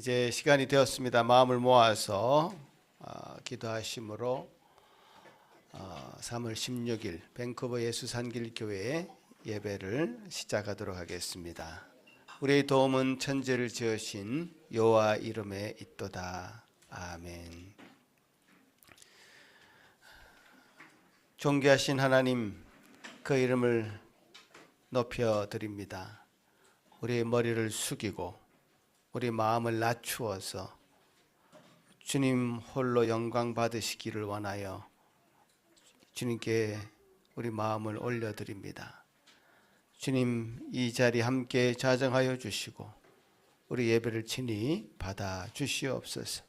이제 시간이 되었습니다. 마음을 모아서 기도하심으로 3월 16일 밴쿠버 예수산길교회 예배를 시작하도록 하겠습니다. 우리의 도움은 천지를 지으신 여호와 이름에 있도다. 아멘. 존귀하신 하나님, 그 이름을 높여드립니다. 우리의 머리를 숙이고 우리 마음을 낮추어서 주님 홀로 영광 받으시기를 원하여 주님께 우리 마음을 올려드립니다. 주님, 이 자리 함께 자정하여 주시고 우리 예배를 친히 받아 주시옵소서.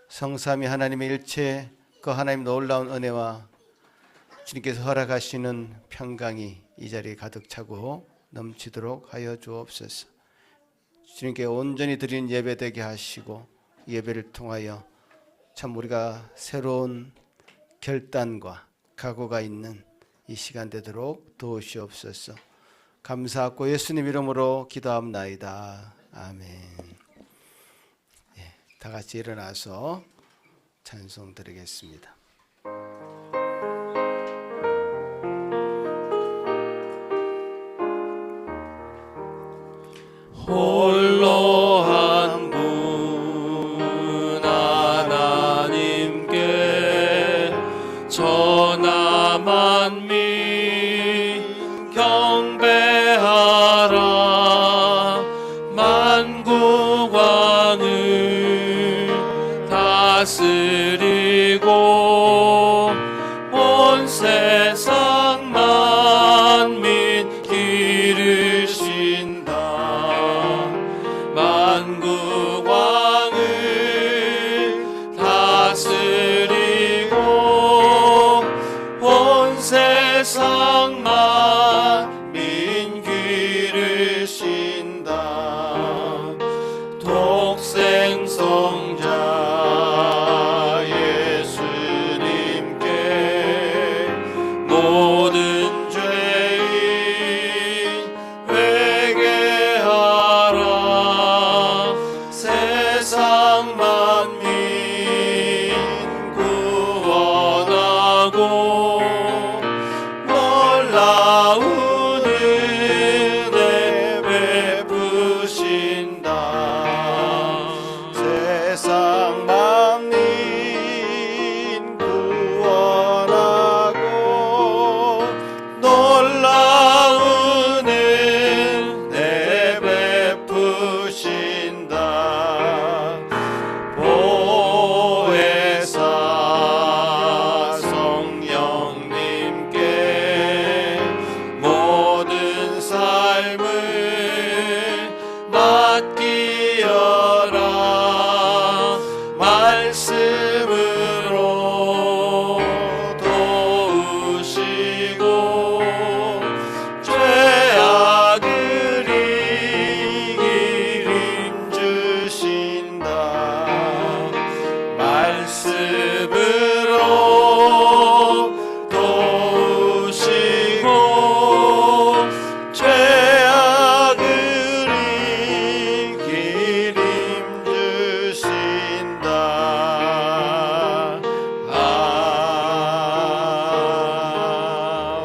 성삼위 하나님의 일체 그 하나님 놀라운 은혜와 주님께서 허락하시는 평강이 이 자리에 가득 차고 넘치도록 하여 주옵소서. 주님께 온전히 드리는 예배 되게 하시고 예배를 통하여 참 우리가 새로운 결단과 각오가 있는 이 시간 되도록 도우시옵소서. 감사하고 예수님 이름으로 기도합나이다. 아멘. 다 같이 일어나서 찬송 드리겠습니다. 홀로 한 분 하나님께 천하 만민 경배하라. 만국 왕을 다스리고 온 세상 만민 기르신다. 만국 왕을 다스리고 온 세상 만민 기르신다. 독생 성자 예수님께 모든 죄인 회개하라. 세상 만민 구원하고 놀라운 은혜 베푸신다. 세상 만민 구원하고 놀라운 은혜 베푸신다. 보혜사 성령님께 모든 삶을 맡기어라. 말씀으로 도우시고 죄악을 이기림 주신다. 말씀으로 도우시고 죄악을 이기림 주신다.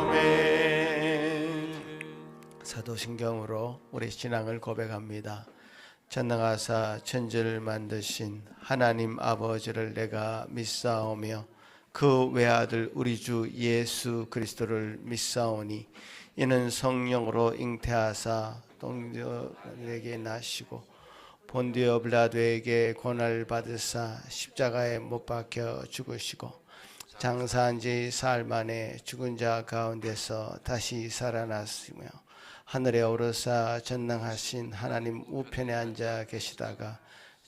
아멘. 사도신경으로 우리 신앙을 고백합니다. 전능하사 천지를 만드신 하나님 아버지를 내가 믿사오며 그 외아들 우리 주 예수 그리스도를 믿사오니 이는 성령으로 잉태하사 동정에게 나시고 본디오 빌라도에게 고난을 받으사 십자가에 못 박혀 죽으시고 장사한 지 사흘 만에 죽은 자 가운데서 다시 살아났으며 하늘에 오르사 전능하신 하나님 우편에 앉아 계시다가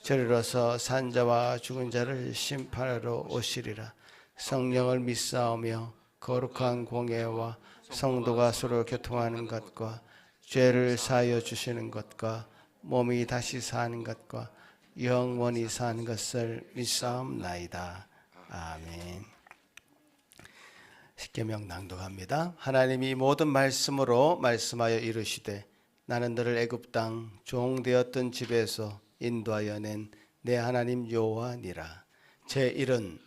저리로서 산자와 죽은 자를 심판하러 오시리라. 성령을 믿사오며 거룩한 공예와 성도가 서로 교통하는 것과 죄를 사하여 주시는 것과 몸이 다시 사는 것과 영원히 사는 것을 믿사옵나이다. 아멘. 십계명 낭독합니다. 하나님이 모든 말씀으로 말씀하여 이르시되 나는 너를 애굽 땅 종되었던 집에서 인도하여 낸 내 하나님 여호와니라. 제1은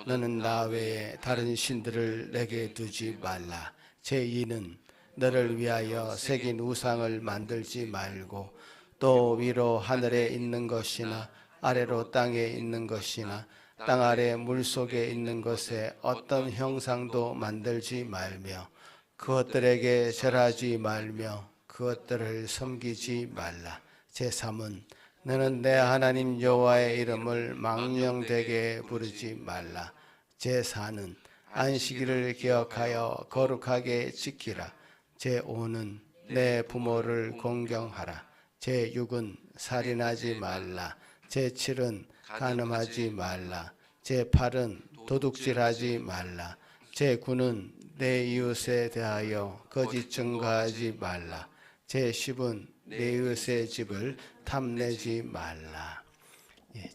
너는 나 외에 다른 신들을 내게 두지 말라. 제2는 너를 위하여 새긴 우상을 만들지 말고 또 위로 하늘에 있는 것이나 아래로 땅에 있는 것이나 땅 아래 물속에 있는 것에 어떤 형상도 만들지 말며 그것들에게 절하지 말며 그것들을 섬기지 말라. 제3은 너는 내 하나님 여호와의 이름을 망령되게 부르지 말라. 제4는 안식일을 기억하여 거룩하게 지키라. 제5는 내 부모를 공경하라. 제6은 살인하지 말라. 제7은 간음하지 말라. 제8은 도둑질하지 말라. 제9는 내 이웃에 대하여 거짓 증거하지 말라. 제10은 내 이웃의 집을 탐내지 말라.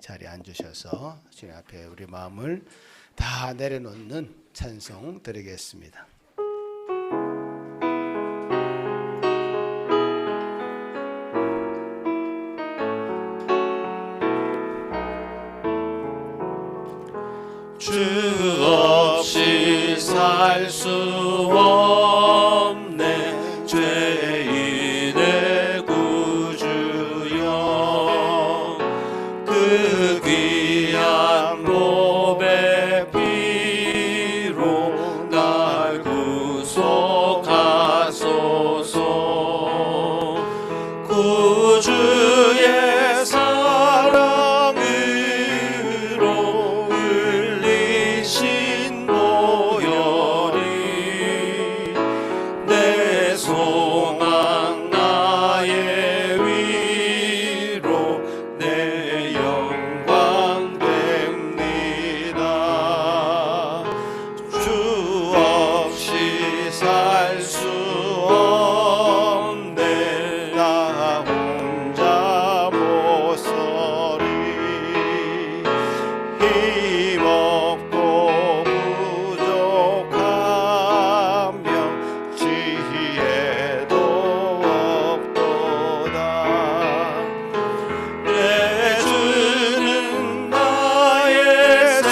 자리에 앉으셔서 주님 앞에 우리 마음을 다 내려놓는 찬송 드리겠습니다. 주 없이 살 수 없네 죄인의 구주여 그 귀한 몸의 피로 날 구속하소서 구주의 사랑으로 흘리신 보혈이 내 소망 나의 위로 내 영광 됩니다. 주 없이 살 수 없네 나 혼자 못 서리 힘없고 부족하며 지혜도 없도다. 내 주는 나의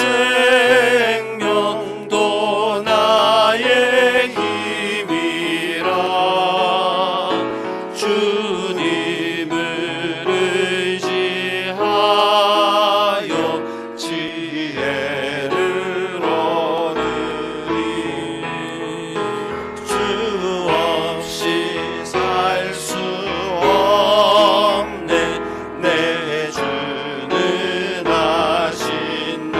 생명 또 나의 힘이라 주님을 의지하여 지혜를 얻으리. 주 없이 살 수 없네 내 주는 아신다.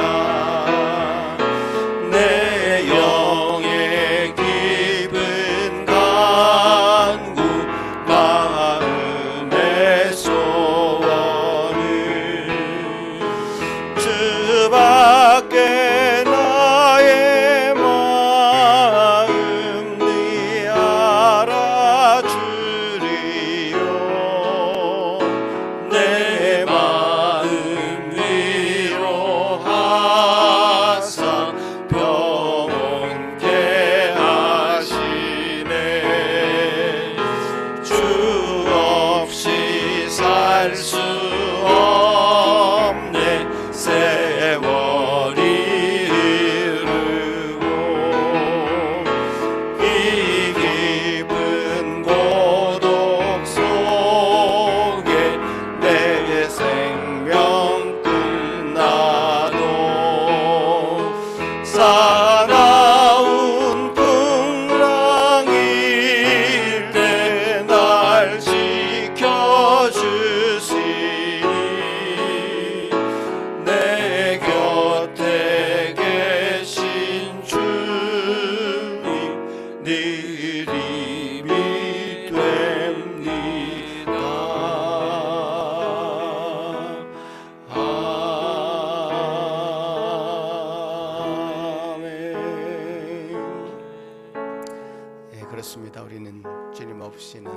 내 영의 깊은 간구 마음의 소원을 주밖에 나의 마음 네 알아주리요. 내 마음 위로하사 평온케 하시네. 주 없이 살 수 없네 세월이 흐르고 이 깊은 고독 속에 내 생명 끝나도 사나운 풍랑일 때 날 지켜주시니 내 곁에 계신 주님 네 이름이 됩니다. 아멘. 그렇습니다. 우리는 주님 없이는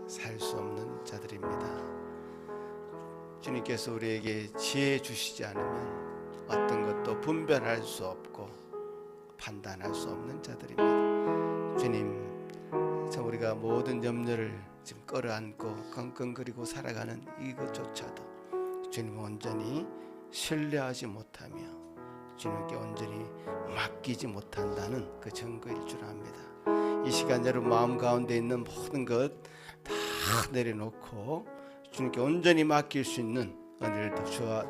살 수 없는 자들입니다. 주님께서 우리에게 지혜 주시지 않으면 어떤 것도 분별할 수 없고 판단할 수 없는 자들입니다. 주님, 참 우리가 모든 염려를 지금 끌어안고 끙끙거리고 살아가는 이것조차도 주님을 온전히 신뢰하지 못하며 주님께 온전히 맡기지 못한다는 그 증거일 줄 압니다. 이 시간 여러분 마음 가운데 있는 모든 것 다 내려놓고 주님께 온전히 맡길 수 있는 은혜를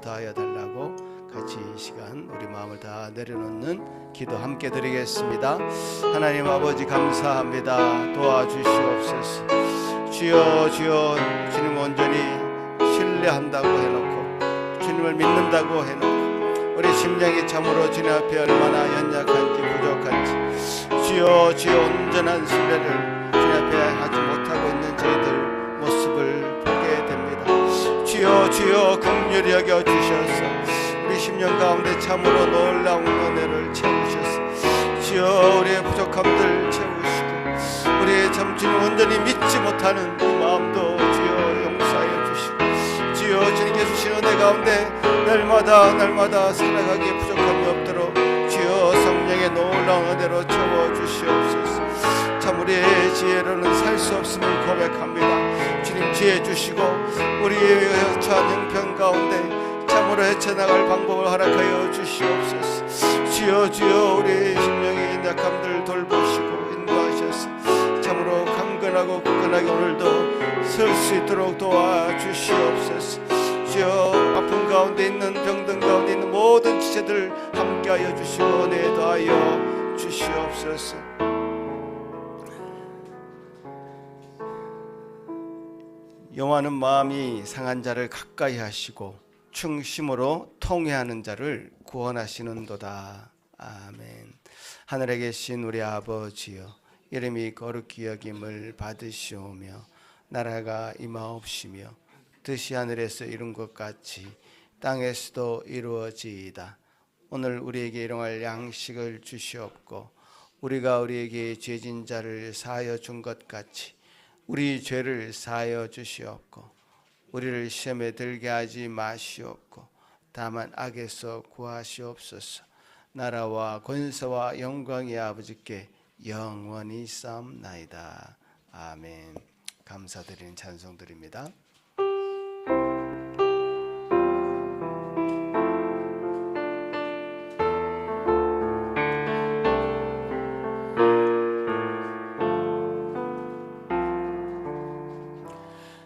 더하여 달라고 같이 이 시간 우리 마음을 다 내려놓는 기도 함께 드리겠습니다. 하나님 아버지 감사합니다. 도와주시옵소서. 주여 주여, 주님 온전히 신뢰한다고 해놓고 주님을 믿는다고 해놓고 우리 심령이 참으로 주님 앞에 얼마나 연약한지 부족한지 주여 주여 온전한 신뢰를 주님 앞에 하지 못하고 있는 저희들 모습을 보게 됩니다. 주여 주여 긍휼히 여겨 주셔서 우리 심령 가운데 참으로 놀라운 은혜를 채우셔서 주여 우리의 부족함들 채우시고 우리의 참 주님 온전히 믿지 못하는 그 마음도 주여 용서하여 주시고 주여 주님께 주신 은혜 가운데 날마다 살아가기에 부족함이 없도록 주여 성령의 놀라운 은혜로 채워주시옵소서. 참 우리의 지혜로는 살 수 없음을 고백합니다. 주님 지혜 주시고 우리의 처한 형편 가운데 참으로 헤쳐나갈 방법을 허락하여 주시옵소서. 주여 주여 우리의 심령의 약함들 돌보시고 인도하셔서 참으로 강건하고 굳건하게 오늘도 설 수 있도록 도와주시옵소서. 주여 아픔 가운데 있는 병든 가운데 있는 모든 지체들 함께하여 주시고 은혜 더하여 주시옵소서. 여호와는 마음이 상한 자를 가까이 하시고 충심으로 통회하는 자를 구원하시는도다. 아멘. 하늘에 계신 우리 아버지여, 이름이 거룩히 여김을 받으시오며 나라가 임하옵시며 뜻이 하늘에서 이룬 것 같이 땅에서도 이루어지이다. 오늘 우리에게 일용할 양식을 주시옵고 우리가 우리에게 죄진 자를 사하여 준 것 같이 우리 죄를 사하여 주시옵고 우리를 시험에 들게 하지 마시옵고 다만 악에서 구하시옵소서. 나라와 권세와 영광이 아버지께 영원히 쌓옵나이다. 아멘. 감사드리는 찬송드립니다.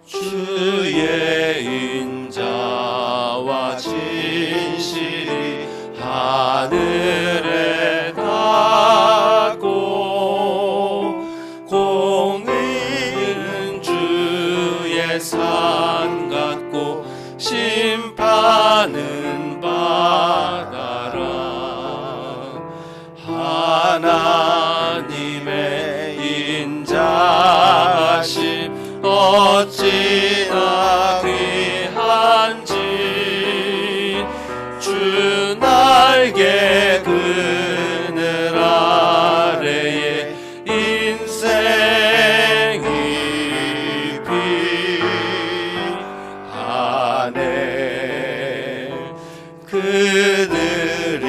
주의 인자와 진실이 하늘에 닿고 공의는 주의 산 같고 심판은 바다라. 하나님의 인자심 어찌나 귀한지 주 날개 그늘 아래에 인생이 피하네. 그들이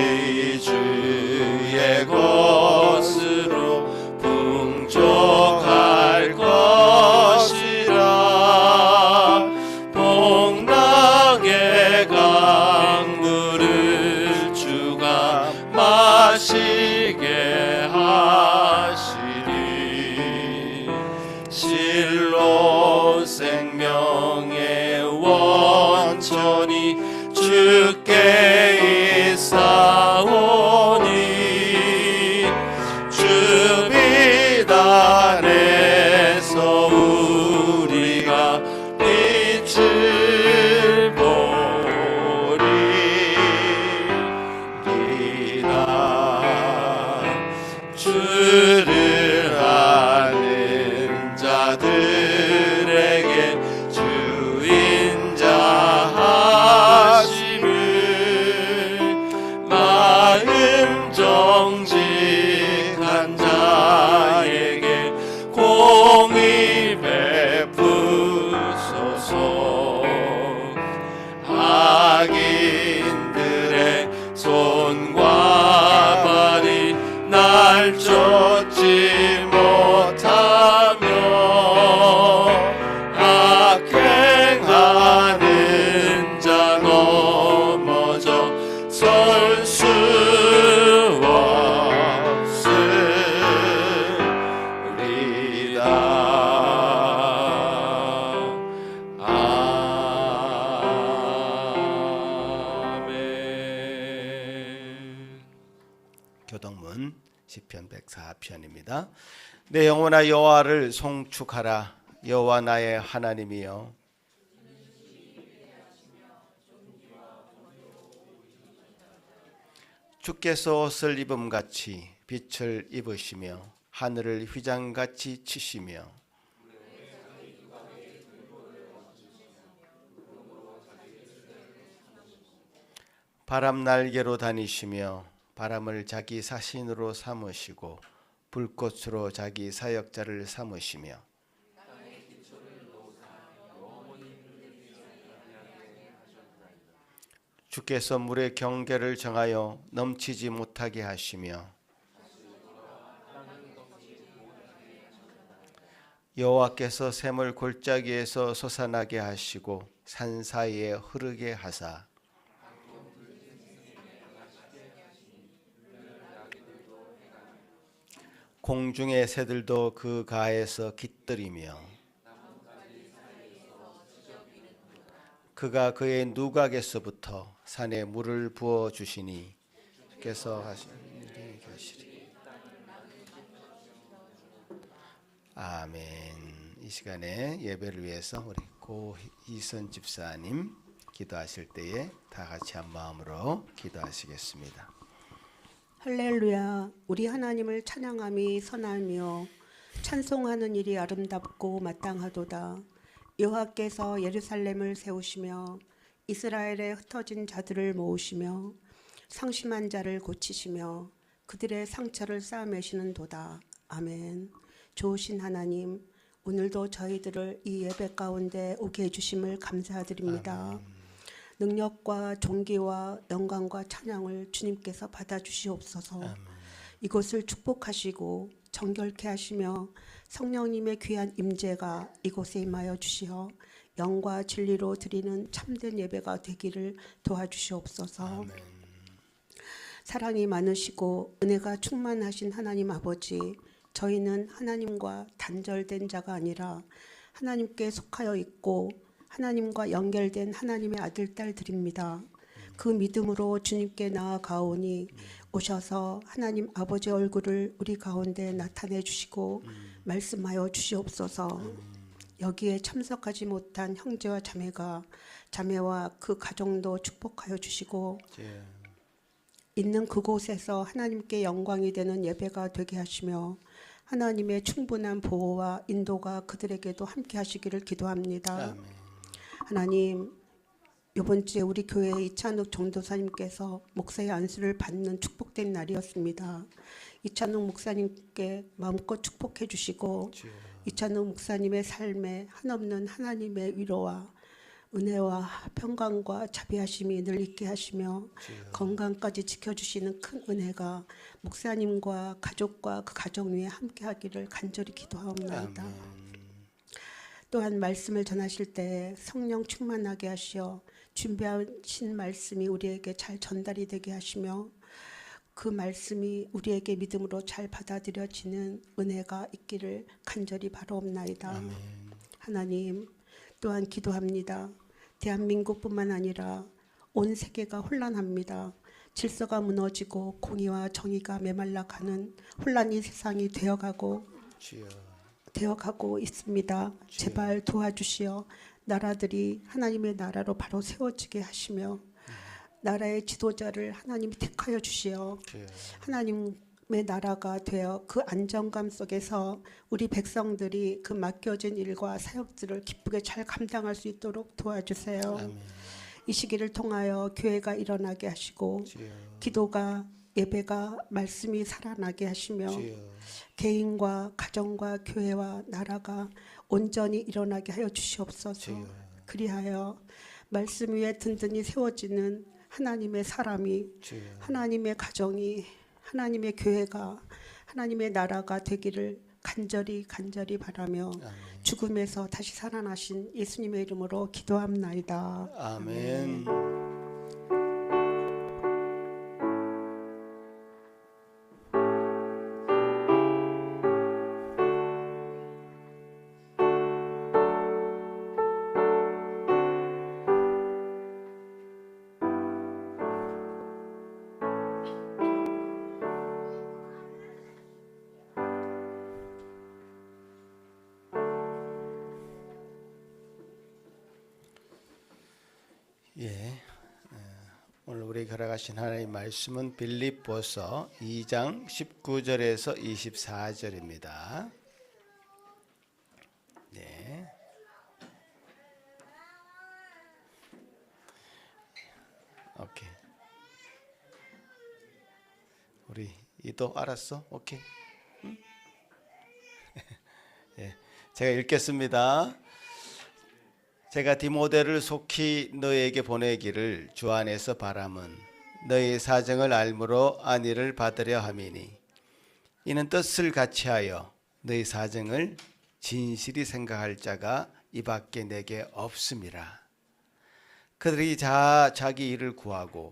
주의 것으로 풍족할 것이라. 복락의 강물을 주가 마시게 하시리. 실로 생명의 원천이 주께 있사오니 주 비단에서 우리가 빛을 보리이다. 주를 아는 자들에게 주인자 하심을 시편 104편입니다. 내 영혼아 여호와를 송축하라. 여호와 나의 하나님이여. 주께서 옷을 입음같이 빛을 입으시며 하늘을 휘장같이 치시며 바람 날개로 다니시며 바람을 자기 사신으로 삼으시고 불꽃으로 자기 사역자를 삼으시며 주께서 물의 경계를 정하여 넘치지 못하게 하시며 여호와께서 샘을 골짜기에서 솟아나게 하시고 산 사이에 흐르게 하사 공중의 새들도 그 가에서 깃들이며 그가 그의 누각에서부터 산에 물을 부어 주시니 주께서 하신 일이 결실이. 아멘. 이 시간에 예배를 위해서 우리 고희선 집사님 기도하실 때에 다 같이 한 마음으로 기도하시겠습니다. 할렐루야. 우리 하나님을 찬양함이 선하며 찬송하는 일이 아름답고 마땅하도다. 여호와께서 예루살렘을 세우시며 이스라엘에 흩어진 자들을 모으시며 상심한 자를 고치시며 그들의 상처를 싸매시는도다. 아멘. 좋으신 하나님, 오늘도 저희들을 이 예배 가운데 오게 해주심을 감사드립니다. 아멘. 능력과 존귀와 영광과 찬양을 주님께서 받아주시옵소서. 아멘. 이곳을 축복하시고 정결케 하시며 성령님의 귀한 임재가 이곳에 임하여 주시어 영과 진리로 드리는 참된 예배가 되기를 도와주시옵소서. 아멘. 사랑이 많으시고 은혜가 충만하신 하나님 아버지, 저희는 하나님과 단절된 자가 아니라 하나님께 속하여 있고 하나님과 연결된 하나님의 아들 딸들입니다. 그 믿음으로 주님께 나아가오니 오셔서 하나님 아버지 얼굴을 우리 가운데 나타내 주시고 말씀하여 주시옵소서. 여기에 참석하지 못한 형제와 자매와 그 가정도 축복하여 주시고 있는 그곳에서 하나님께 영광이 되는 예배가 되게 하시며 하나님의 충분한 보호와 인도가 그들에게도 함께 하시기를 기도합니다. 아멘. 하나님, 이번 주에 우리 교회 이찬욱 전도사님께서 목사의 안수를 받는 축복된 날이었습니다. 이찬욱 목사님께 마음껏 축복해 주시고 이찬욱 목사님의 삶에 한없는 하나님의 위로와 은혜와 평강과 자비하심이 늘 있게 하시며 건강까지 지켜주시는 큰 은혜가 목사님과 가족과 그 가정 위에 함께하기를 간절히 기도하옵나이다. 또한 말씀을 전하실 때 성령 충만하게 하시어 준비하신 말씀이 우리에게 잘 전달이 되게 하시며 그 말씀이 우리에게 믿음으로 잘 받아들여지는 은혜가 있기를 간절히 바라옵나이다. 아멘. 하나님, 또한 기도합니다. 대한민국뿐만 아니라 온 세계가 혼란합니다. 질서가 무너지고 공의와 정의가 메말라가는 혼란이 세상이 되어가고 있습니다. 제발 도와주시어 나라들이 하나님의 나라로 바로 세워지게 하시며 나라의 지도자를 하나님이 택하여 주시어 하나님의 나라가 되어 그 안정감 속에서 우리 백성들이 그 맡겨진 일과 사역들을 기쁘게 잘 감당할 수 있도록 도와주세요. 아멘. 이 시기를 통하여 교회가 일어나게 하시고 기도가 예배가 말씀이 살아나게 하시며 개인과 가정과 교회와 나라가 온전히 일어나게 하여 주시옵소서. 그리하여 말씀 위에 든든히 세워지는 하나님의 사람이 하나님의 가정이 하나님의 교회가 하나님의 나라가 되기를 간절히 바라며 죽음에서 다시 살아나신 예수님의 이름으로 기도합나이다. 아멘. 예, 오늘 우리 걸어가신 하나님의 말씀은 빌립보서 2장 19절에서 24절입니다. 네. 오케이. 우리 이도 알았어? 오케이. 응? 예, 제가 읽겠습니다. 제가 디모데를 속히 너에게 보내기를 주 안에서 바람은 너의 사정을 알므로 안위를 받으려 함이니 이는 뜻을 같이하여 너의 사정을 진실이 생각할 자가 이밖에 내게 없음이라. 그들이 자기 일을 구하고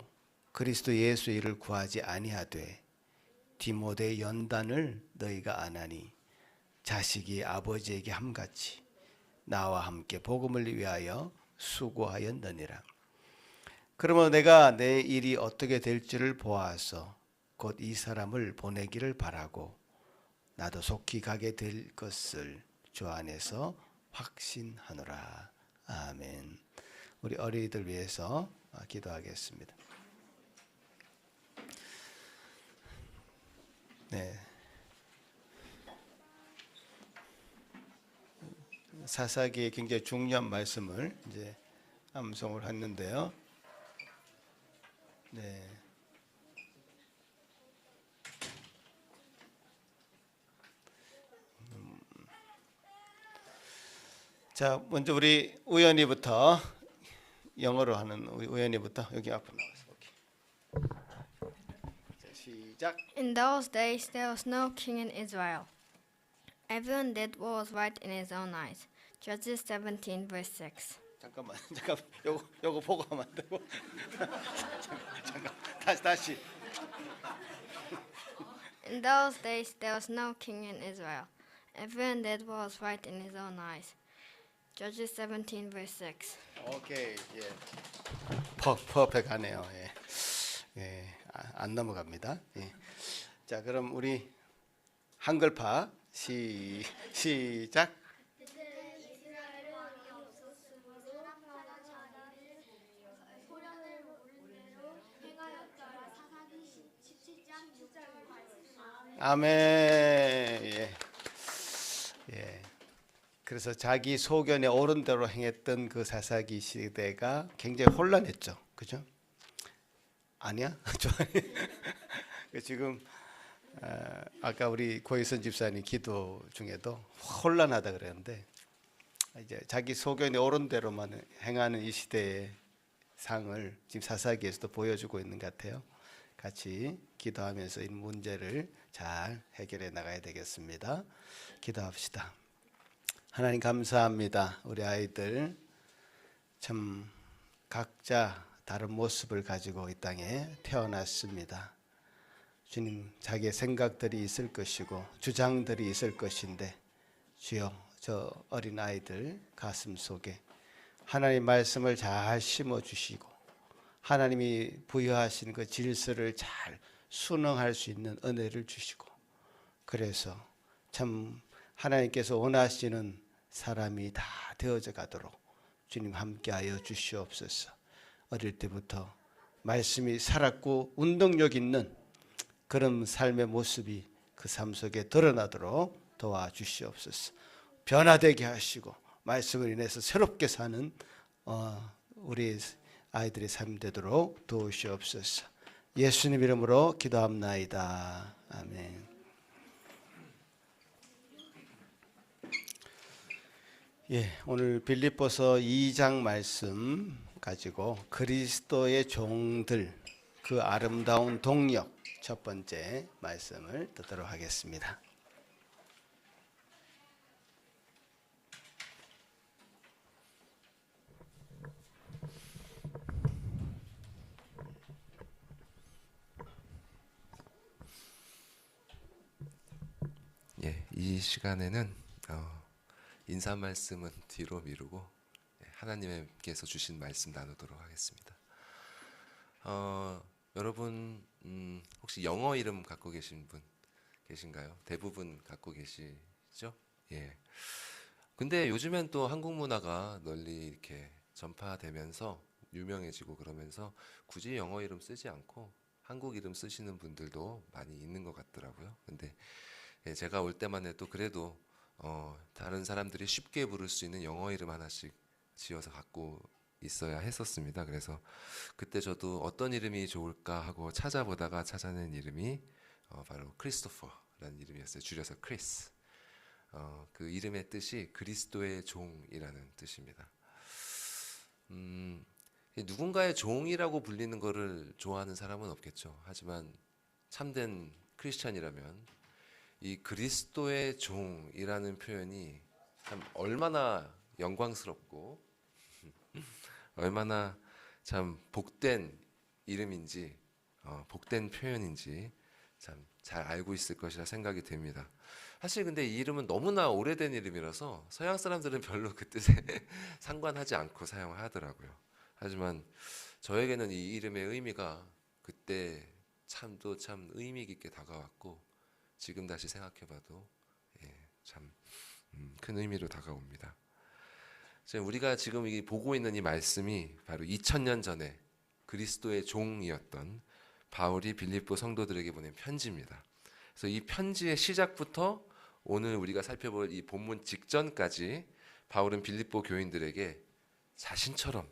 그리스도 예수의 일을 구하지 아니하되 디모데의 연단을 너희가 아나니 자식이 아버지에게 함같이 나와 함께 복음을 위하여 수고하였느니라. 그러므로 내가 내 일이 어떻게 될지를 보아서 곧 이 사람을 보내기를 바라고 나도 속히 가게 될 것을 주 안에서 확신하노라. 아멘. 우리 어린이들 위해서 기도하겠습니다. 네. 사사기의 굉장히 중요한 말씀을 이제 암송을 했는데요. 네. 자, 먼저 우리 우연히부터 영어로 하는 우연히부터 여기 앞으로 나와서 자, 시작. In those days there was no king in Israel. Everyone did what was right in his own eyes. Judges 17 verse 6. 잠깐만. 요거 보고 하면 안 되고. 잠깐. 다시. In those days there was no king in Israel. Everyone did what was right in his own eyes. Judges 17 verse 6. 오케이. 예. 퍼펙트하네요. 예. 예. 안 넘어갑니다. 예. 자, 그럼 우리 한글파 시작. 아멘. 예. 예. 그래서 자기 소견에 옳은 대로 행했던 그 사사기 시대가 굉장히 혼란했죠. 그죠? 아니야? 지금 아까 우리 고희선 집사님 기도 중에도 혼란하다 그랬는데 이제 자기 소견에 옳은 대로만 행하는 이 시대의 상을 지금 사사기에서도 보여주고 있는 것 같아요. 같이 기도하면서 이 문제를 잘 해결해 나가야 되겠습니다. 기도합시다. 하나님 감사합니다. 우리 아이들 참 각자 다른 모습을 가지고 이 땅에 태어났습니다. 주님, 자기의 생각들이 있을 것이고 주장들이 있을 것인데 주여, 저 어린 아이들 가슴 속에 하나님 말씀을 잘 심어 주시고 하나님이 부여하신 그 질서를 잘 순응할 수 있는 은혜를 주시고 그래서 참 하나님께서 원하시는 사람이 다 되어져 가도록 주님 함께하여 주시옵소서. 어릴 때부터 말씀이 살았고 운동력 있는 그런 삶의 모습이 그 삶 속에 드러나도록 도와주시옵소서. 변화되게 하시고 말씀을 인해서 새롭게 사는 우리 아이들의 삶 되도록 도우시옵소서. 예수님 이름으로 기도합나이다. 아멘. 예, 오늘 빌립보서 2장 말씀 가지고 그리스도의 종들 그 아름다운 동력 첫 번째 말씀을 듣도록 하겠습니다. 예, 이 시간에는 인사 말씀은 뒤로 미루고 하나님께서 주신 말씀 나누도록 하겠습니다. 여러분 혹시 영어 이름 갖고 계신 분 계신가요? 대부분 갖고 계시죠? 예. 근데 요즘엔 또 한국 문화가 널리 이렇게 전파되면서 유명해지고 그러면서 굳이 영어 이름 쓰지 않고 한국 이름 쓰시는 분들도 많이 있는 것 같더라고요. 근데 제가 올 때만 해도 그래도 다른 사람들이 쉽게 부를 수 있는 영어 이름 하나씩 지어서 갖고 있어야 했었습니다. 그래서 그때 저도 어떤 이름이 좋을까 하고 찾아보다가 찾아낸 이름이 바로 크리스토퍼라는 이름이었어요. 줄여서 크리스. 그 이름의 뜻이 그리스도의 종이라는 뜻입니다. 누군가의 종이라고 불리는 것을 좋아하는 사람은 없겠죠. 하지만 참된 크리스찬이라면 이 그리스도의 종이라는 표현이 참 얼마나 영광스럽고 얼마나 참 복된 이름인지 복된 표현인지 참 잘 알고 있을 것이라 생각이 됩니다. 사실 근데 이 이름은 너무나 오래된 이름이라서 서양 사람들은 별로 그 뜻에 상관하지 않고 사용을 하더라고요. 하지만 저에게는 이 이름의 의미가 그때 참 의미 깊게 다가왔고 지금 다시 생각해봐도 참 큰 의미로 다가옵니다. 우리가 지금 보고 있는 이 말씀이 바로 2000년 전에 그리스도의 종이었던 바울이 빌립보 성도들에게 보낸 편지입니다. 그래서 이 편지의 시작부터 오늘 우리가 살펴볼 이 본문 직전까지 바울은 빌립보 교인들에게 자신처럼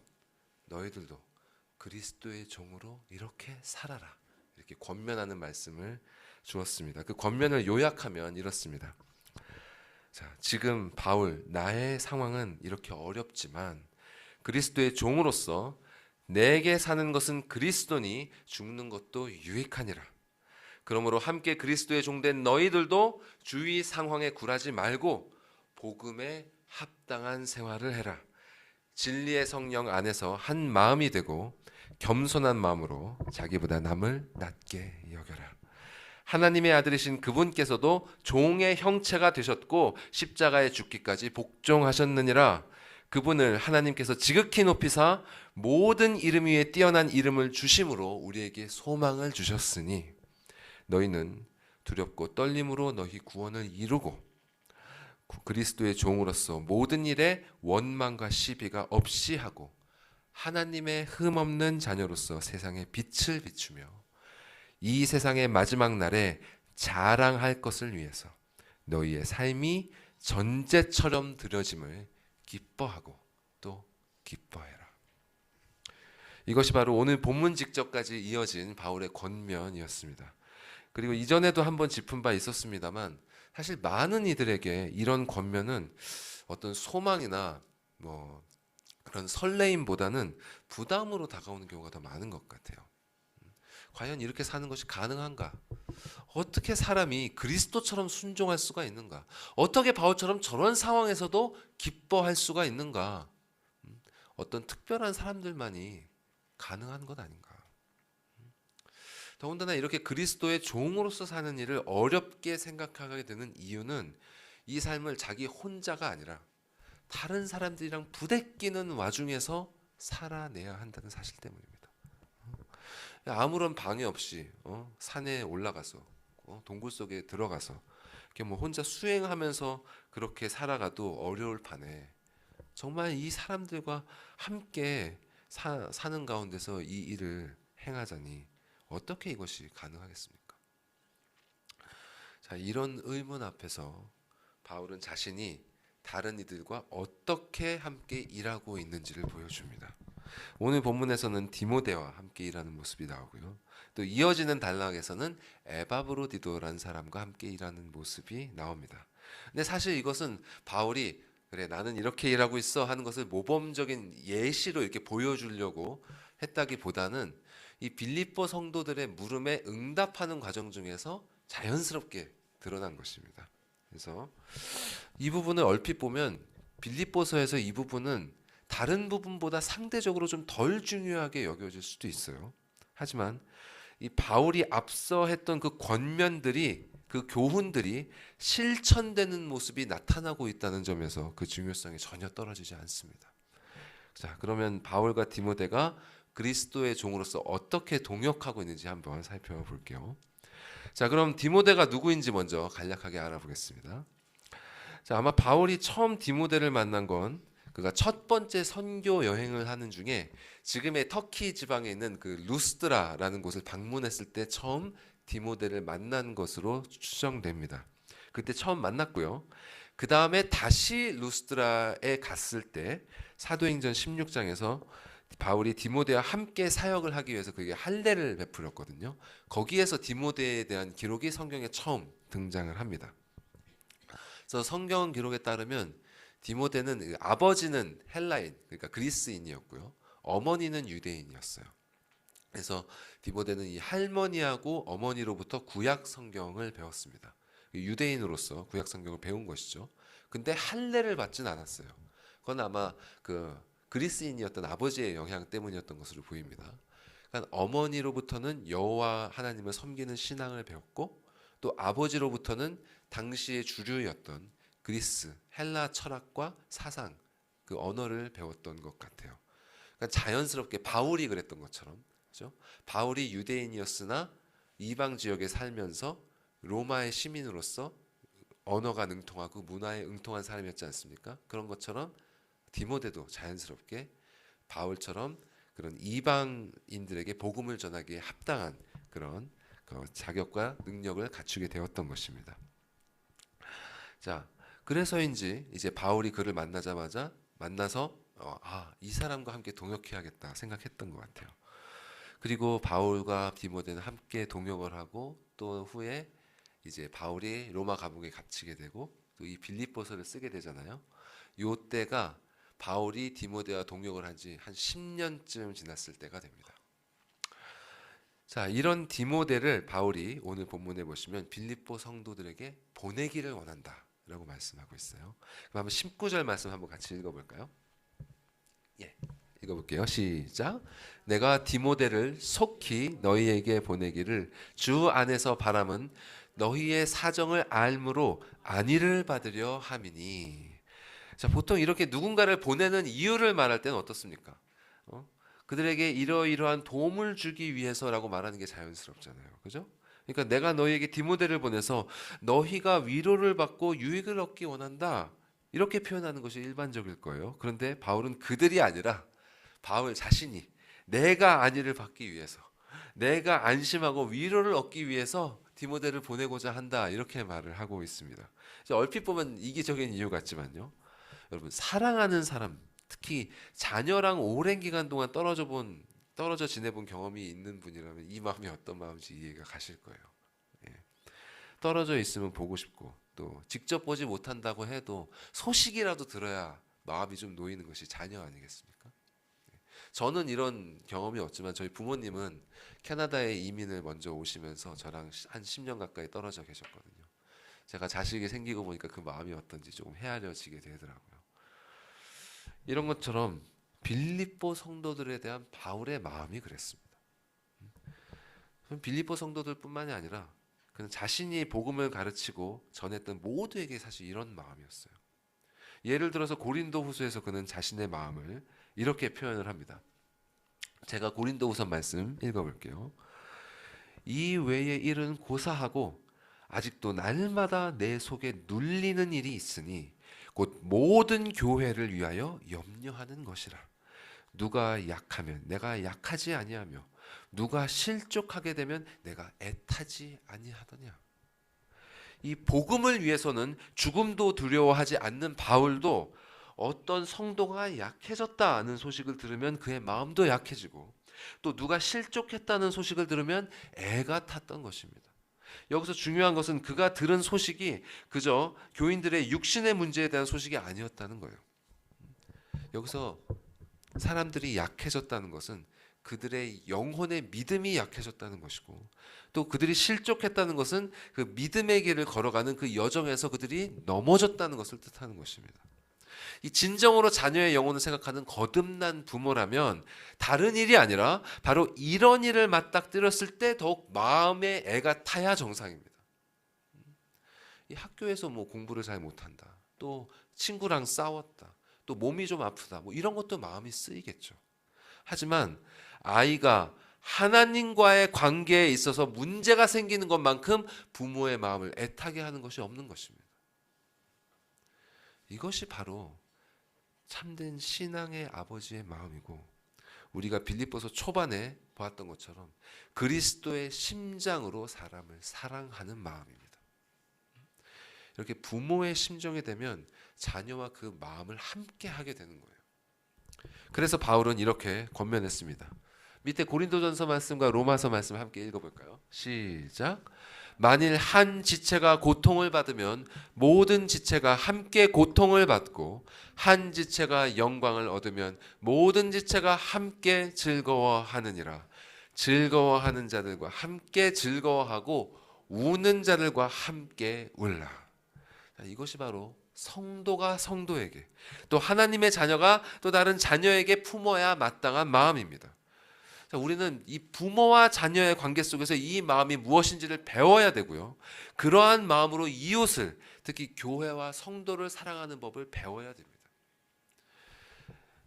너희들도 그리스도의 종으로 이렇게 살아라, 이렇게 권면하는 말씀을 주었습니다. 그 권면을 요약하면 이렇습니다. 자, 지금 바울, 나의 상황은 이렇게 어렵지만 그리스도의 종으로서 내게 사는 것은 그리스도니 죽는 것도 유익하니라. 그러므로 함께 그리스도의 종된 너희들도 주위 상황에 굴하지 말고 복음에 합당한 생활을 해라. 진리의 성령 안에서 한 마음이 되고 겸손한 마음으로 자기보다 남을 낮게 여겨라. 하나님의 아들이신 그분께서도 종의 형체가 되셨고 십자가에 죽기까지 복종하셨느니라. 그분을 하나님께서 지극히 높이사 모든 이름 위에 뛰어난 이름을 주심으로 우리에게 소망을 주셨으니 너희는 두렵고 떨림으로 너희 구원을 이루고 그리스도의 종으로서 모든 일에 원망과 시비가 없이 하고 하나님의 흠없는 자녀로서 세상에 빛을 비추며 이 세상의 마지막 날에 자랑할 것을 위해서 너희의 삶이 전제처럼 드려짐을 기뻐하고 또 기뻐해라. 이것이 바로 오늘 본문 직전까지 이어진 바울의 권면이었습니다. 그리고 이전에도 한번 짚은 바 있었습니다만 사실 많은 이들에게 이런 권면은 어떤 소망이나 그런 설레임보다는 부담으로 다가오는 경우가 더 많은 것 같아요. 과연 이렇게 사는 것이 가능한가? 어떻게 사람이 그리스도처럼 순종할 수가 있는가? 어떻게 바울처럼 저런 상황에서도 기뻐할 수가 있는가? 어떤 특별한 사람들만이 가능한 것 아닌가? 더군다나 이렇게 그리스도의 종으로서 사는 일을 어렵게 생각하게 되는 이유는 이 삶을 자기 혼자가 아니라 다른 사람들이랑 부대끼는 와중에서 살아내야 한다는 사실 때문입니다. 아무런 방해 없이 산에 올라가서 동굴 속에 들어가서 이렇게 혼자 수행하면서 그렇게 살아가도 어려울 판에 정말 이 사람들과 함께 사는 가운데서 이 일을 행하자니 어떻게 이것이 가능하겠습니까? 자, 이런 의문 앞에서 바울은 자신이 다른 이들과 어떻게 함께 일하고 있는지를 보여줍니다. 오늘 본문에서는 디모데와 함께 일하는 모습이 나오고요. 또 이어지는 단락에서는 에바브로디도라는 사람과 함께 일하는 모습이 나옵니다. 근데 사실 이것은 바울이 그래 나는 이렇게 일하고 있어 하는 것을 모범적인 예시로 이렇게 보여주려고 했다기보다는 이 빌립보 성도들의 물음에 응답하는 과정 중에서 자연스럽게 드러난 것입니다. 그래서 이 부분을 얼핏 보면 빌립보서에서 이 부분은 다른 부분보다 상대적으로 좀 덜 중요하게 여겨질 수도 있어요. 하지만 이 바울이 앞서 했던 그 권면들이, 그 교훈들이 실천되는 모습이 나타나고 있다는 점에서 그 중요성이 전혀 떨어지지 않습니다. 자, 그러면 바울과 디모데가 그리스도의 종으로서 어떻게 동역하고 있는지 한번 살펴볼게요. 자, 그럼 디모데가 누구인지 먼저 간략하게 알아보겠습니다. 자, 아마 바울이 처음 디모데를 만난 건 그가 첫 번째 선교 여행을 하는 중에 지금의 터키 지방에 있는 그 루스드라라는 곳을 방문했을 때 처음 디모데를 만난 것으로 추정됩니다. 그때 처음 만났고요. 그 다음에 다시 루스드라에 갔을 때 사도행전 16장에서 바울이 디모데와 함께 사역을 하기 위해서 그에게 할례를 베풀었거든요. 거기에서 디모데에 대한 기록이 성경에 처음 등장을 합니다. 그래서 성경 기록에 따르면 디모데는 아버지는 헬라인, 그러니까 그리스인이었고요. 어머니는 유대인이었어요. 그래서 디모데는 이 할머니하고 어머니로부터 구약 성경을 배웠습니다. 유대인으로서 구약 성경을 배운 것이죠. 근데 할례를 받진 않았어요. 그건 아마 그 그리스인이었던 아버지의 영향 때문이었던 것으로 보입니다. 그러니까 어머니로부터는 여호와 하나님을 섬기는 신앙을 배웠고, 또 아버지로부터는 당시의 주류였던 그리스, 헬라 철학과 사상, 그 언어를 배웠던 것 같아요. 그러니까 자연스럽게 바울이 그랬던 것처럼, 그렇죠? 바울이 유대인이었으나 이방 지역에 살면서 로마의 시민으로서 언어가 능통하고 문화에 응통한 사람이었지 않습니까? 그런 것처럼 디모데도 자연스럽게 바울처럼 그런 이방인들에게 복음을 전하기에 합당한 그런 자격과 능력을 갖추게 되었던 것입니다. 자, 그래서인지 이제 바울이 그를 만나서 이 사람과 함께 동역해야겠다 생각했던 것 같아요. 그리고 바울과 디모데는 함께 동역을 하고, 또 후에 이제 바울이 로마 감옥에 갇히게 되고 또 이 빌립보서를 쓰게 되잖아요. 요 때가 바울이 디모데와 동역을 한 지 한 10년쯤 지났을 때가 됩니다. 자, 이런 디모데를 바울이 오늘 본문에 보시면 빌립보 성도들에게 보내기를 원한다라고 말씀하고 있어요. 그럼 한번 19절 말씀 한번 같이 읽어볼까요? 예, 읽어볼게요. 시작. 내가 디모데를 속히 너희에게 보내기를 주 안에서 바람은 너희의 사정을 알므로 안위를 받으려 함이니. 자, 보통 이렇게 누군가를 보내는 이유를 말할 때는 어떻습니까? 그들에게 이러이러한 도움을 주기 위해서라고 말하는 게 자연스럽잖아요. 그죠? 그러니까 내가 너희에게 디모데를 보내서 너희가 위로를 받고 유익을 얻기 원한다, 이렇게 표현하는 것이 일반적일 거예요. 그런데 바울은 그들이 아니라 바울 자신이 내가 안위를 받기 위해서, 내가 안심하고 위로를 얻기 위해서 디모데를 보내고자 한다, 이렇게 말을 하고 있습니다. 얼핏 보면 이기적인 이유 같지만요, 여러분, 사랑하는 사람, 특히 자녀랑 오랜 기간 동안 떨어져 지내본 경험이 있는 분이라면 이 마음이 어떤 마음인지 이해가 가실 거예요. 예. 떨어져 있으면 보고 싶고, 또 직접 보지 못한다고 해도 소식이라도 들어야 마음이 좀 놓이는 것이 자녀 아니겠습니까? 예. 저는 이런 경험이 없지만 저희 부모님은 캐나다에 이민을 먼저 오시면서 저랑 한 10년 가까이 떨어져 계셨거든요. 제가 자식이 생기고 보니까 그 마음이 어떤지 조금 헤아려지게 되더라고요. 이런 것처럼 빌립보 성도들에 대한 바울의 마음이 그랬습니다. 빌립보 성도들뿐만이 아니라 그는 자신이 복음을 가르치고 전했던 모두에게 사실 이런 마음이었어요. 예를 들어서 고린도후서에서 그는 자신의 마음을 이렇게 표현을 합니다. 제가 고린도후서 말씀 읽어볼게요. 이 외의 일은 고사하고 아직도 날마다 내 속에 눌리는 일이 있으니 곧 모든 교회를 위하여 염려하는 것이라. 누가 약하면 내가 약하지 아니하며 누가 실족하게 되면 내가 애타지 아니하더냐. 이 복음을 위해서는 죽음도 두려워하지 않는 바울도 어떤 성도가 약해졌다는 소식을 들으면 그의 마음도 약해지고, 또 누가 실족했다는 소식을 들으면 애가 탔던 것입니다. 여기서 중요한 것은 그가 들은 소식이 그저 교인들의 육신의 문제에 대한 소식이 아니었다는 거예요. 여기서 사람들이 약해졌다는 것은 그들의 영혼의 믿음이 약해졌다는 것이고, 또 그들이 실족했다는 것은 그 믿음의 길을 걸어가는 그 여정에서 그들이 넘어졌다는 것을 뜻하는 것입니다. 이 진정으로 자녀의 영혼을 생각하는 거듭난 부모라면 다른 일이 아니라 바로 이런 일을 맞닥뜨렸을 때 더욱 마음에 애가 타야 정상입니다. 이 학교에서 뭐 공부를 잘 못한다, 또 친구랑 싸웠다, 또 몸이 좀 아프다, 뭐 이런 것도 마음이 쓰이겠죠. 하지만 아이가 하나님과의 관계에 있어서 문제가 생기는 것만큼 부모의 마음을 애타게 하는 것이 없는 것입니다. 이것이 바로 참된 신앙의 아버지의 마음이고, 우리가 빌립보서 초반에 보았던 것처럼 그리스도의 심장으로 사람을 사랑하는 마음입니다. 이렇게 부모의 심정이 되면 자녀와 그 마음을 함께 하게 되는 거예요. 그래서 바울은 이렇게 권면했습니다. 밑에 고린도전서 말씀과 로마서 말씀을 함께 읽어볼까요? 시작. 만일 한 지체가 고통을 받으면 모든 지체가 함께 고통을 받고, 한 지체가 영광을 얻으면 모든 지체가 함께 즐거워하느니라. 즐거워하는 자들과 함께 즐거워하고 우는 자들과 함께 울라. 자, 이것이 바로 성도가 성도에게, 또 하나님의 자녀가 또 다른 자녀에게 품어야 마땅한 마음입니다. 자, 우리는 이 부모와 자녀의 관계 속에서 이 마음이 무엇인지를 배워야 되고요. 그러한 마음으로 이웃을, 특히 교회와 성도를 사랑하는 법을 배워야 됩니다.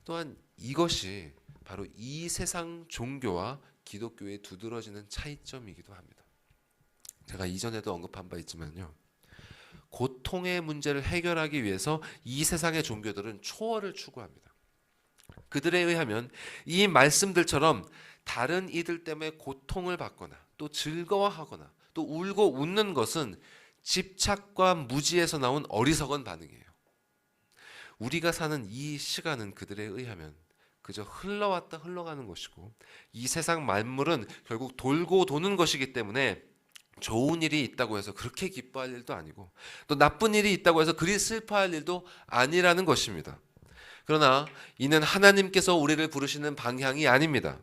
또한 이것이 바로 이 세상 종교와 기독교의 두드러지는 차이점이기도 합니다. 제가 이전에도 언급한 바 있지만요, 고통의 문제를 해결하기 위해서 이 세상의 종교들은 초월을 추구합니다. 그들에 의하면 이 말씀들처럼 다른 이들 때문에 고통을 받거나 또 즐거워하거나 또 울고 웃는 것은 집착과 무지에서 나온 어리석은 반응이에요. 우리가 사는 이 시간은 그들에 의하면 그저 흘러왔다 흘러가는 것이고, 이 세상 만물은 결국 돌고 도는 것이기 때문에 좋은 일이 있다고 해서 그렇게 기뻐할 일도 아니고, 또 나쁜 일이 있다고 해서 그리 슬퍼할 일도 아니라는 것입니다. 그러나 이는 하나님께서 우리를 부르시는 방향이 아닙니다.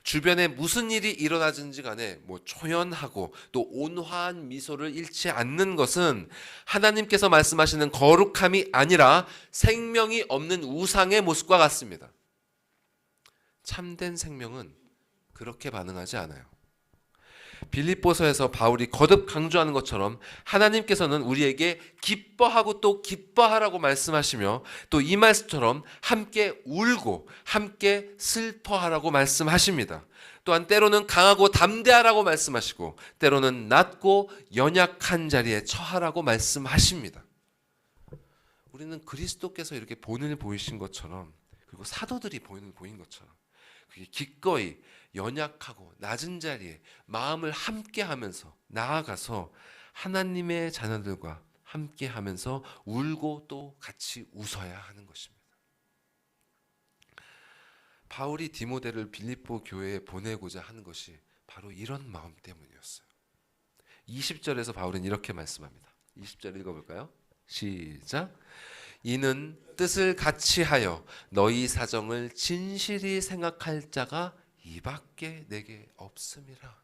주변에 무슨 일이 일어나든지 간에 초연하고 또 온화한 미소를 잃지 않는 것은 하나님께서 말씀하시는 거룩함이 아니라 생명이 없는 우상의 모습과 같습니다. 참된 생명은 그렇게 반응하지 않아요. 빌립보서에서 바울이 거듭 강조하는 것처럼 하나님께서는 우리에게 기뻐하고 또 기뻐하라고 말씀하시며, 또 이 말씀처럼 함께 울고 함께 슬퍼하라고 말씀하십니다. 또한 때로는 강하고 담대하라고 말씀하시고, 때로는 낮고 연약한 자리에 처하라고 말씀하십니다. 우리는 그리스도께서 이렇게 본을 보이신 것처럼, 그리고 사도들이 본을 보인 것처럼 그게 기꺼이 연약하고 낮은 자리에 마음을 함께 하면서 나아가서 하나님의 자녀들과 함께 하면서 울고 또 같이 웃어야 하는 것입니다. 바울이 디모데를 빌립보 교회에 보내고자 하는 것이 바로 이런 마음 때문이었어요. 20절에서 바울은 이렇게 말씀합니다. 20절 읽어볼까요? 시작. 이는 뜻을 같이 하여 너희 사정을 진실히 생각할 자가 이밖에 내게 없음이라.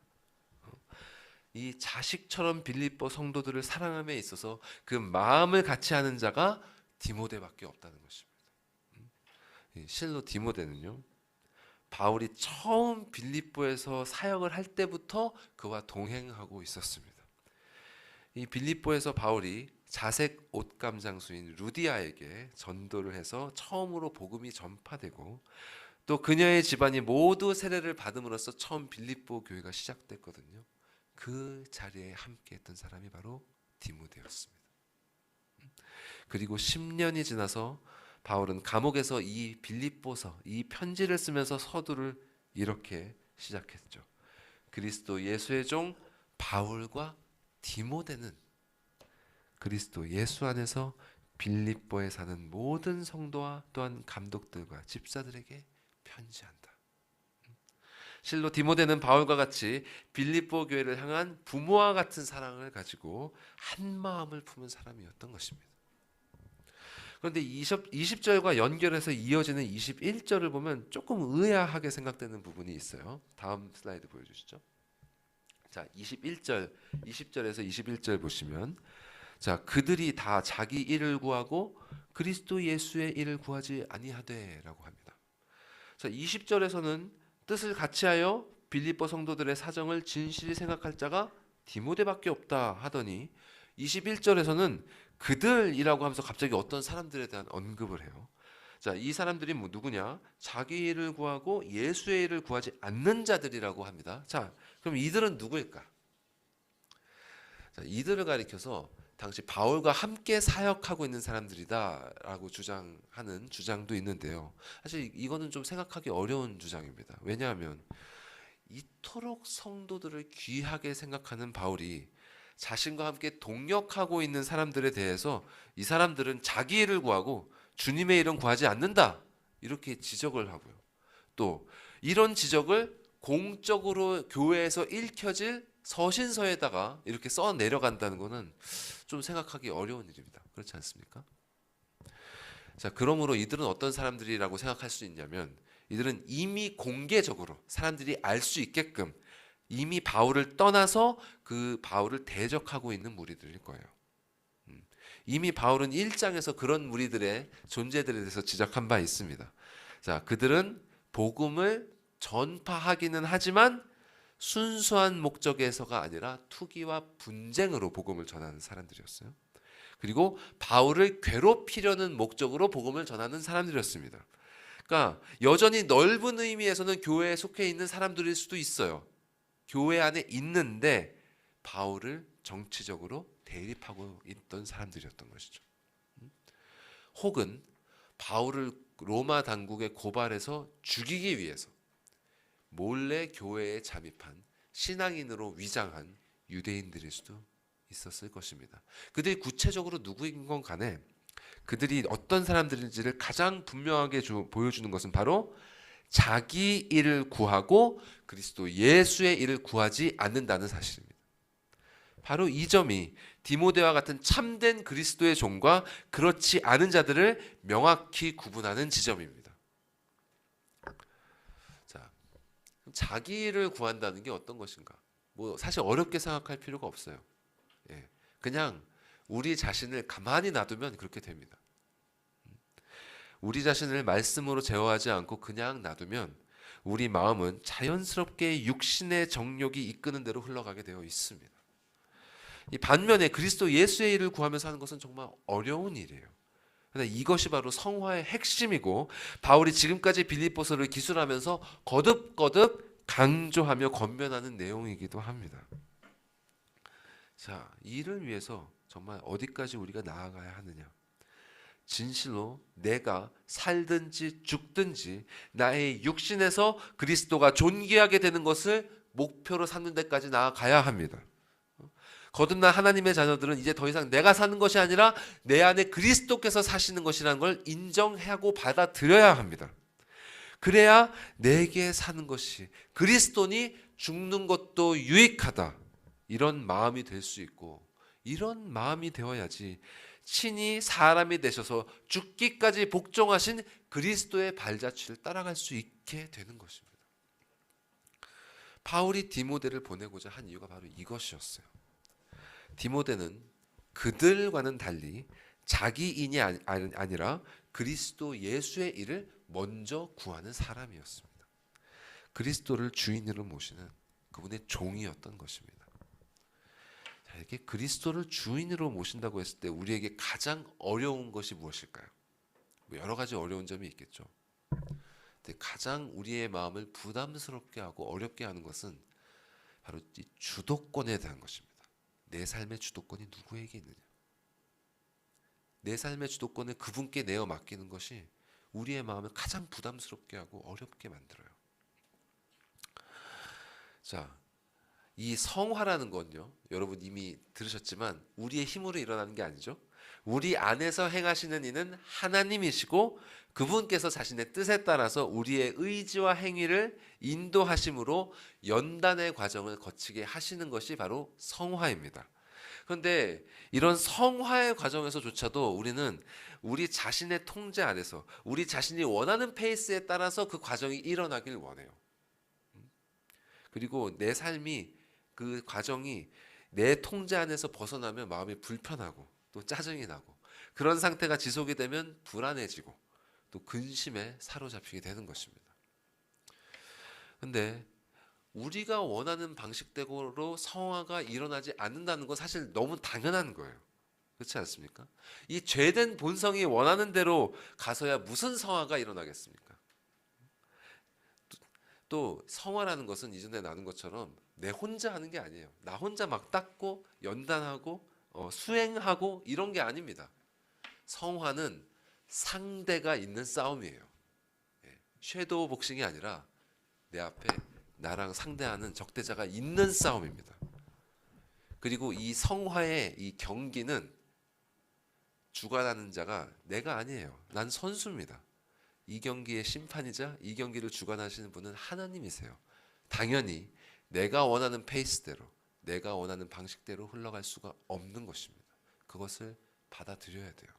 이 자식처럼 빌립보 성도들을 사랑함에 있어서 그 마음을 같이 하는 자가 디모데밖에 없다는 것입니다. 실로 디모데는요, 바울이 처음 빌립보에서 사역을 할 때부터 그와 동행하고 있었습니다. 이 빌립보에서 바울이 자색 옷감 장수인 루디아에게 전도를 해서 처음으로 복음이 전파되고, 또 그녀의 집안이 모두 세례를 받음으로써 처음 빌립보 교회가 시작됐거든요. 그 자리에 함께했던 사람이 바로 디모데였습니다. 그리고 10년이 지나서 바울은 감옥에서 이 빌립보서, 이 편지를 쓰면서 서두를 이렇게 시작했죠. 그리스도 예수의 종 바울과 디모데는 그리스도 예수 안에서 빌립보에 사는 모든 성도와 또한 감독들과 집사들에게 편지한다. 실로 디모데는 바울과 같이 빌립보 교회를 향한 부모와 같은 사랑을 가지고 한 마음을 품은 사람이었던 것입니다. 그런데 20절과 연결해서 이어지는 21절을 보면 조금 의아하게 생각되는 부분이 있어요. 다음 슬라이드 보여주시죠. 자, 20절에서 21절 보시면, 자, 그들이 다 자기 일을 구하고 그리스도 예수의 일을 구하지 아니하되라고 합니다. 자, 20절에서는 뜻을 같이 하여 빌립보 성도들의 사정을 진실히 생각할 자가 디모데밖에 없다 하더니 21절에서는 그들이라고 하면서 갑자기 어떤 사람들에 대한 언급을 해요. 자, 이 사람들이 누구냐? 자기 일을 구하고 예수의 일을 구하지 않는 자들이라고 합니다. 자, 그럼 이들은 누구일까? 자, 이들을 가리켜서 당시 바울과 함께 사역하고 있는 사람들이다라고 주장하는 주장도 있는데요. 사실 이거는 좀 생각하기 어려운 주장입니다. 왜냐하면 이토록 성도들을 귀하게 생각하는 바울이 자신과 함께 동역하고 있는 사람들에 대해서 이 사람들은 자기 일을 구하고 주님의 일은 구하지 않는다, 이렇게 지적을 하고요. 또 이런 지적을 공적으로 교회에서 읽혀질 서신서에다가 이렇게 써 내려간다는 것은 좀 생각하기 어려운 일입니다. 그렇지 않습니까? 자, 그러므로 이들은 어떤 사람들이라고 생각할 수 있냐면, 이들은 이미 공개적으로 사람들이 알 수 있게끔 이미 바울을 떠나서 그 바울을 대적하고 있는 무리들일 거예요. 이미 바울은 1장에서 그런 무리들의 존재들에 대해서 지적한 바 있습니다. 자, 그들은 복음을 전파하기는 하지만 순수한 목적에서가 아니라 투기와 분쟁으로 복음을 전하는 사람들이었어요. 그리고 바울을 괴롭히려는 목적으로 복음을 전하는 사람들이었습니다. 그러니까 여전히 넓은 의미에서는 교회에 속해 있는 사람들일 수도 있어요. 교회 안에 있는데 바울을 정치적으로 대립하고 있던 사람들이었던 것이죠. 혹은 바울을 로마 당국에 고발해서 죽이기 위해서 몰래 교회에 잠입한 신앙인으로 위장한 유대인들일 수도 있었을 것입니다. 그들이 구체적으로 누구인 건 간에 그들이 어떤 사람들인지를 가장 분명하게 보여주는 것은 바로 자기 일을 구하고 그리스도 예수의 일을 구하지 않는다는 사실입니다. 바로 이 점이 디모데와 같은 참된 그리스도의 종과 그렇지 않은 자들을 명확히 구분하는 지점입니다. 자, 자기 일을 구한다는 게 어떤 것인가? 뭐 사실 어렵게 생각할 필요가 없어요. 예, 그냥 우리 자신을 가만히 놔두면 그렇게 됩니다. 우리 자신을 말씀으로 제어하지 않고 그냥 놔두면 우리 마음은 자연스럽게 육신의 정욕이 이끄는 대로 흘러가게 되어 있습니다. 이 반면에 그리스도 예수의 일을 구하면서 하는 것은 정말 어려운 일이에요. 그런데 이것이 바로 성화의 핵심이고 바울이 지금까지 빌립보서를 기술하면서 거듭거듭 강조하며 권면하는 내용이기도 합니다. 자, 이를 위해서 정말 어디까지 우리가 나아가야 하느냐? 진실로 내가 살든지 죽든지 나의 육신에서 그리스도가 존귀하게 되는 것을 목표로 삼는 데까지 나아가야 합니다. 거듭난 하나님의 자녀들은 이제 더 이상 내가 사는 것이 아니라 내 안에 그리스도께서 사시는 것이라는 걸 인정하고 받아들여야 합니다. 그래야 내게 사는 것이 그리스도니 죽는 것도 유익하다, 이런 마음이 될 수 있고, 이런 마음이 되어야지 친히 사람이 되셔서 죽기까지 복종하신 그리스도의 발자취를 따라갈 수 있게 되는 것입니다. 바울이 디모데를 보내고자 한 이유가 바로 이것이었어요. 디모데는 그들과는 달리 자기 인이 아니라 그리스도 예수의 일을 먼저 구하는 사람이었습니다. 그리스도를 주인으로 모시는 그분의 종이었던 것입니다. 자, 이렇게 그리스도를 주인으로 모신다고 했을 때 우리에게 가장 어려운 것이 무엇일까요? 뭐 여러 가지 어려운 점이 있겠죠. 근데 가장 우리의 마음을 부담스럽게 하고 어렵게 하는 것은 바로 이 주도권에 대한 것입니다. 내 삶의 주도권이 누구에게 있느냐? 내 삶의 주도권을 그분께 내어 맡기는 것이 우리의 마음을 가장 부담스럽게 하고 어렵게 만들어요. 자, 이 성화라는 건요, 여러분 이미 들으셨지만 우리의 힘으로 일어나는 게 아니죠. 우리 안에서 행하시는 이는 하나님이시고 그분께서 자신의 뜻에 따라서 우리의 의지와 행위를 인도하심으로 연단의 과정을 거치게 하시는 것이 바로 성화입니다. 그런데 이런 성화의 과정에서조차도 우리는 우리 자신의 통제 안에서 우리 자신이 원하는 페이스에 따라서 그 과정이 일어나길 원해요. 그리고 내 삶이, 그 과정이 내 통제 안에서 벗어나면 마음이 불편하고 또 짜증이 나고, 그런 상태가 지속이 되면 불안해지고 또 근심에 사로잡히게 되는 것입니다. 근데 우리가 원하는 방식대로 성화가 일어나지 않는다는 건 사실 너무 당연한 거예요. 그렇지 않습니까? 이 죄된 본성이 원하는 대로 가서야 무슨 성화가 일어나겠습니까? 또 성화라는 것은 이전에 나눈 것처럼 내 혼자 하는 게 아니에요. 나 혼자 막 닦고 연단하고 수행하고 이런 게 아닙니다. 성화는 상대가 있는 싸움이에요. 섀도우 복싱이 아니라 내 앞에 나랑 상대하는 적대자가 있는 싸움입니다. 그리고 이 성화의 이 경기는 주관하는 자가 내가 아니에요. 난 선수입니다. 이 경기의 심판이자 이 경기를 주관하시는 분은 하나님이세요. 당연히 내가 원하는 페이스대로, 내가 원하는 방식대로 흘러갈 수가 없는 것입니다. 그것을 받아들여야 돼요.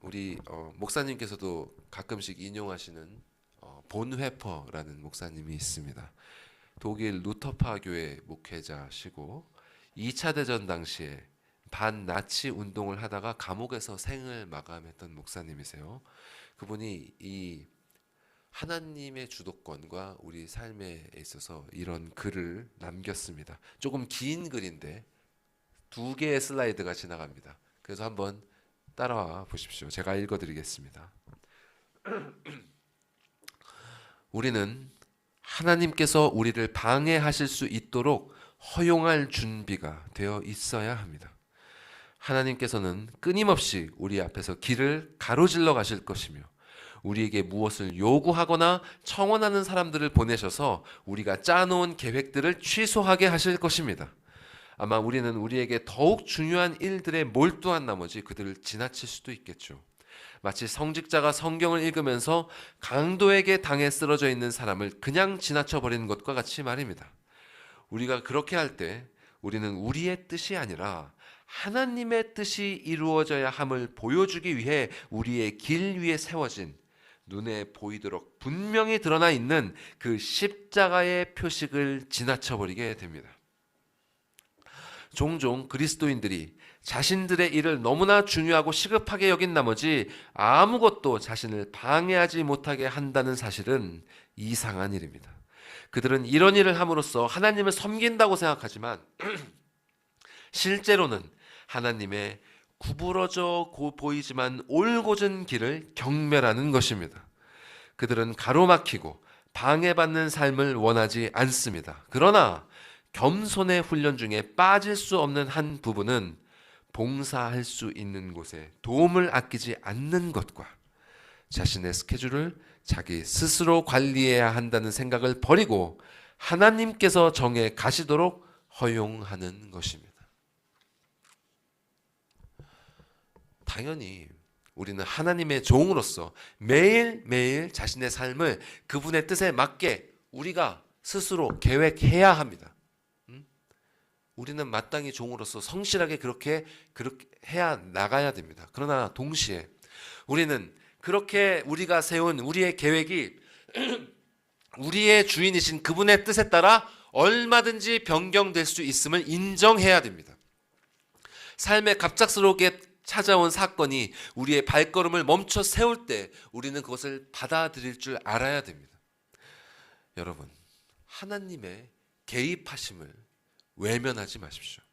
우리 목사님께서도 가끔씩 인용하시는 본회퍼라는 목사님이 있습니다. 독일 루터파 교회 목회자시고 2차 대전 당시에 반나치 운동을 하다가 감옥에서 생을 마감했던 목사님이세요. 그분이 이 하나님의 주도권과 우리 삶에 있어서 이런 글을 남겼습니다. 조금 긴 글인데 2개의 슬라이드가 지나갑니다. 그래서 한번 따라와 보십시오. 제가 읽어드리겠습니다. 우리는 하나님께서 우리를 방해하실 수 있도록 허용할 준비가 되어 있어야 합니다. 하나님께서는 끊임없이 우리 앞에서 길을 가로질러 가실 것이며 우리에게 무엇을 요구하거나 청원하는 사람들을 보내셔서 우리가 짜놓은 계획들을 취소하게 하실 것입니다. 아마 우리는 우리에게 더욱 중요한 일들에 몰두한 나머지 그들을 지나칠 수도 있겠죠. 마치 성직자가 성경을 읽으면서 강도에게 당해 쓰러져 있는 사람을 그냥 지나쳐버리는 것과 같이 말입니다. 우리가 그렇게 할 때 우리는 우리의 뜻이 아니라 하나님의 뜻이 이루어져야 함을 보여주기 위해 우리의 길 위에 세워진 눈에 보이도록 분명히 드러나 있는 그 십자가의 표식을 지나쳐버리게 됩니다. 종종 그리스도인들이 자신들의 일을 너무나 중요하고 시급하게 여긴 나머지 아무것도 자신을 방해하지 못하게 한다는 사실은 이상한 일입니다. 그들은 이런 일을 함으로써 하나님을 섬긴다고 생각하지만 실제로는 하나님의 구부러져 보이지만 올곧은 길을 경멸하는 것입니다. 그들은 가로막히고 방해받는 삶을 원하지 않습니다. 그러나 겸손의 훈련 중에 빠질 수 없는 한 부분은 봉사할 수 있는 곳에 도움을 아끼지 않는 것과 자신의 스케줄을 자기 스스로 관리해야 한다는 생각을 버리고 하나님께서 정해 가시도록 허용하는 것입니다. 당연히 우리는 하나님의 종으로서 매일매일 자신의 삶을 그분의 뜻에 맞게 우리가 스스로 계획해야 합니다. 우리는 마땅히 종으로서 성실하게 그렇게 해야 나가야 됩니다. 그러나 동시에 우리는 그렇게 우리가 세운 우리의 계획이 우리의 주인이신 그분의 뜻에 따라 얼마든지 변경될 수 있음을 인정해야 됩니다. 삶에 갑작스럽게 찾아온 사건이 우리의 발걸음을 멈춰 세울 때 우리는 그것을 받아들일 줄 알아야 됩니다. 여러분, 하나님의 개입하심을 외면하지 마십시오.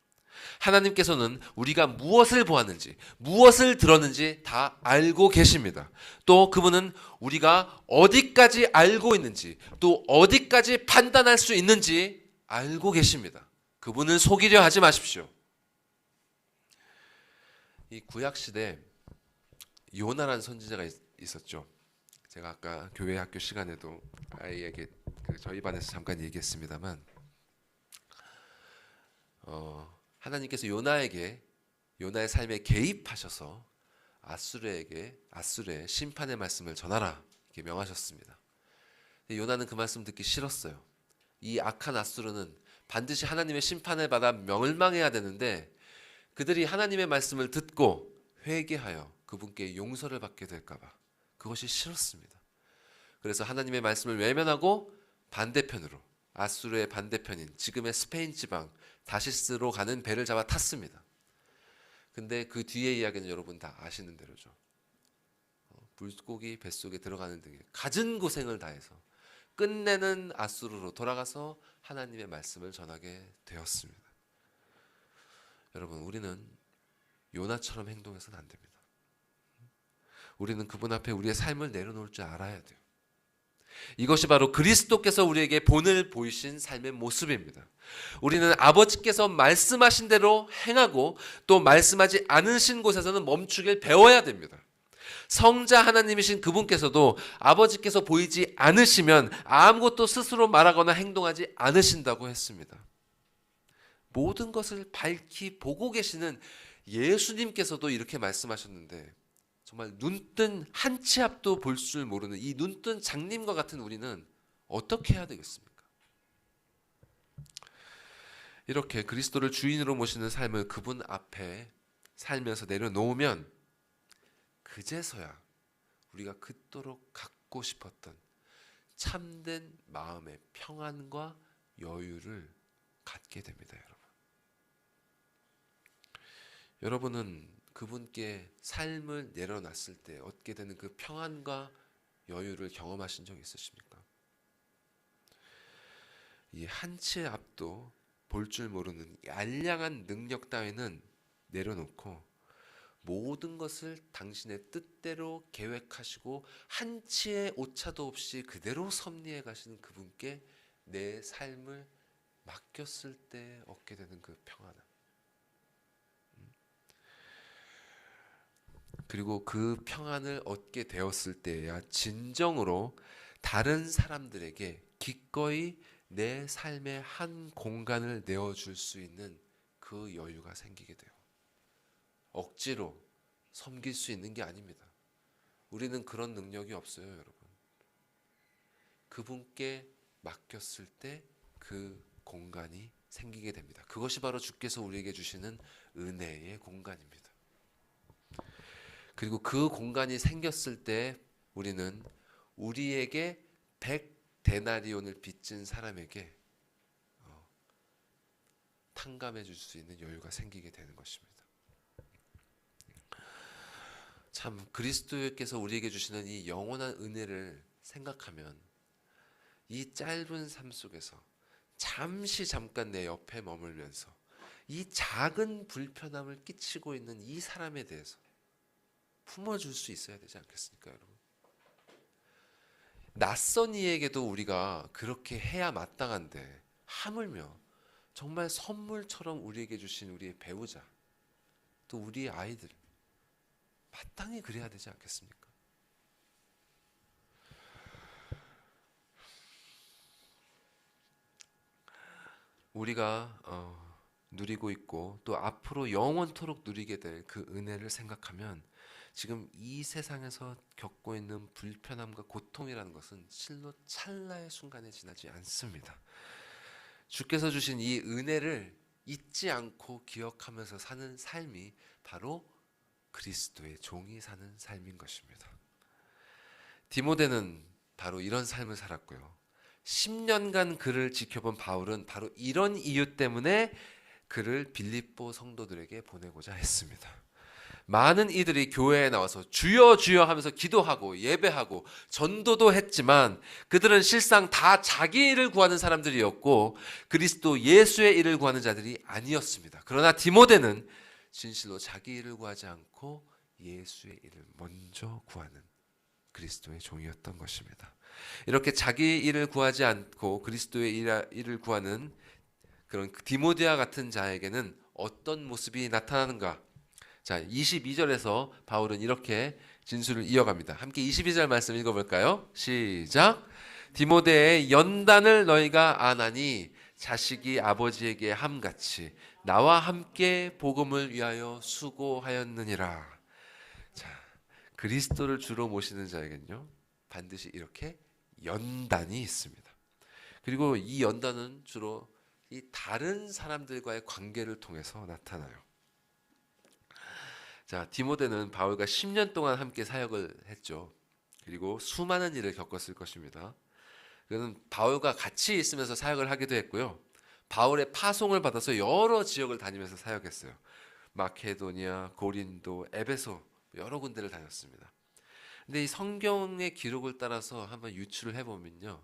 하나님께서는 우리가 무엇을 보았는지 무엇을 들었는지 다 알고 계십니다. 또 그분은 우리가 어디까지 알고 있는지 또 어디까지 판단할 수 있는지 알고 계십니다. 그분을 속이려 하지 마십시오. 이 구약시대 요나라는 선지자가 있었죠. 제가 아까 교회 학교 시간에도 아이에게 저희 반에서 잠깐 얘기했습니다만 하나님께서 요나의 삶에 개입하셔서 아수르의 심판의 말씀을 전하라 이렇게 명하셨습니다. 요나는 그 말씀 듣기 싫었어요. 이 악한 아수르는 반드시 하나님의 심판을 받아 멸망해야 되는데 그들이 하나님의 말씀을 듣고 회개하여 그분께 용서를 받게 될까 봐 그것이 싫었습니다. 그래서 하나님의 말씀을 외면하고 반대편으로 아수르의 반대편인 지금의 스페인 지방 다시스로 가는 배를 잡아 탔습니다. 근데 그 뒤의 이야기는 여러분 다 아시는 대로죠. 물고기 뱃속에 들어가는 등의 갖은 고생을 다해서 끝내는 아수르로 돌아가서 하나님의 말씀을 전하게 되었습니다. 여러분, 우리는 요나처럼 행동해서는 안 됩니다. 우리는 그분 앞에 우리의 삶을 내려놓을 줄 알아야 돼요. 이것이 바로 그리스도께서 우리에게 본을 보이신 삶의 모습입니다. 우리는 아버지께서 말씀하신 대로 행하고 또 말씀하지 않으신 곳에서는 멈추길 배워야 됩니다. 성자 하나님이신 그분께서도 아버지께서 보이지 않으시면 아무것도 스스로 말하거나 행동하지 않으신다고 했습니다. 모든 것을 밝히 보고 계시는 예수님께서도 이렇게 말씀하셨는데 정말 눈뜬 한 치 앞도 볼 줄 모르는 이 눈뜬 장님과 같은 우리는 어떻게 해야 되겠습니까? 이렇게 그리스도를 주인으로 모시는 삶을 그분 앞에 살면서 내려놓으면 그제서야 우리가 그토록 갖고 싶었던 참된 마음의 평안과 여유를 갖게 됩니다, 여러분. 여러분은 그분께 삶을 내려놨을 때 얻게 되는 그 평안과 여유를 경험하신 적 있으십니까? 이 한 치의 앞도 볼 줄 모르는 알량한 능력 따위는 내려놓고 모든 것을 당신의 뜻대로 계획하시고 한 치의 오차도 없이 그대로 섭리해 가시는 그분께 내 삶을 맡겼을 때 얻게 되는 그 평안함. 그리고 그 평안을 얻게 되었을 때야 진정으로 다른 사람들에게 기꺼이 내 삶의 한 공간을 내어줄 수 있는 그 여유가 생기게 돼요. 억지로 섬길 수 있는 게 아닙니다. 우리는 그런 능력이 없어요, 여러분. 그분께 맡겼을 때 그 공간이 생기게 됩니다. 그것이 바로 주께서 우리에게 주시는 은혜의 공간입니다. 그리고 그 공간이 생겼을 때 우리는 우리에게 100데나리온을 빚진 사람에게 탕감해 줄 수 있는 여유가 생기게 되는 것입니다. 참 그리스도께서 우리에게 주시는 이 영원한 은혜를 생각하면 이 짧은 삶 속에서 잠깐 내 옆에 머물면서 이 작은 불편함을 끼치고 있는 이 사람에 대해서 품어줄 수 있어야 되지 않겠습니까, 여러분? 낯선 이에게도 우리가 그렇게 해야 마땅한데 하물며 정말 선물처럼 우리에게 주신 우리의 배우자 또 우리의 아이들 마땅히 그래야 되지 않겠습니까? 우리가 누리고 있고 또 앞으로 영원토록 누리게 될 그 은혜를 생각하면 지금 이 세상에서 겪고 있는 불편함과 고통이라는 것은 실로 찰나의 순간에 지나지 않습니다. 주께서 주신 이 은혜를 잊지 않고 기억하면서 사는 삶이 바로 그리스도의 종이 사는 삶인 것입니다. 디모데는 바로 이런 삶을 살았고요. 10년간 그를 지켜본 바울은 바로 이런 이유 때문에 그를 빌립보 성도들에게 보내고자 했습니다. 많은 이들이 교회에 나와서 주여 주여 하면서 기도하고 예배하고 전도도 했지만 그들은 실상 다 자기 일을 구하는 사람들이었고 그리스도 예수의 일을 구하는 자들이 아니었습니다. 그러나 디모데는 진실로 자기 일을 구하지 않고 예수의 일을 먼저 구하는 그리스도의 종이었던 것입니다. 이렇게 자기 일을 구하지 않고 그리스도의 일을 구하는 그런 디모데와 같은 자에게는 어떤 모습이 나타나는가? 자, 22절에서 바울은 이렇게 진술을 이어갑니다. 함께 22절 말씀 읽어볼까요? 시작! 디모데의 연단을 너희가 아나니 자식이 아버지에게 함같이 나와 함께 복음을 위하여 수고하였느니라. 자, 그리스도를 주로 모시는 자에게는요 반드시 이렇게 연단이 있습니다. 그리고 이 연단은 주로 이 다른 사람들과의 관계를 통해서 나타나요. 자, 디모데는 바울과 10년 동안 함께 사역을 했죠. 그리고 수많은 일을 겪었을 것입니다. 그는 바울과 같이 있으면서 사역을 하기도 했고요. 바울의 파송을 받아서 여러 지역을 다니면서 사역했어요. 마케도니아, 고린도, 에베소 여러 군데를 다녔습니다. 근데 이 성경의 기록을 따라서 한번 유추를 해보면요,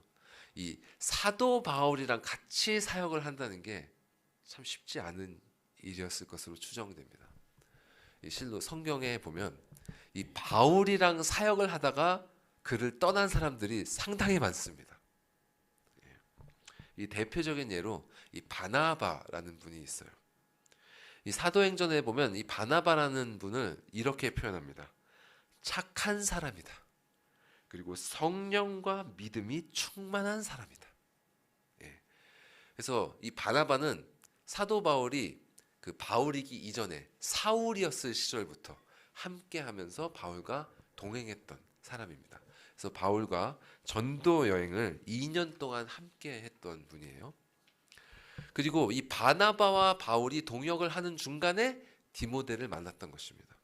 이 사도 바울이랑 같이 사역을 한다는 게 참 쉽지 않은 일이었을 것으로 추정됩니다. 이 실로 성경에 보면 이 바울이랑 사역을 하다가 그를 떠난 사람들이 상당히 많습니다. 이 대표적인 예로 이 바나바라는 분이 있어요. 이 사도행전에 보면 이 바나바라는 분을 이렇게 표현합니다. 착한 사람이다. 그리고 성령과 믿음이 충만한 사람이다. 예. 그래서 이 바나바는 사도 바울이 그 바울이기 이전에 사울이었을 시절부터 함께하면서 바울과 동행했던 사람입니다. 그래서 바울과 전도 여행을 2년 동안 함께했던 분이에요. 그리고 이 바나바와 바울이 동역을 하는 중간에 디모데를 만났던 것입니다.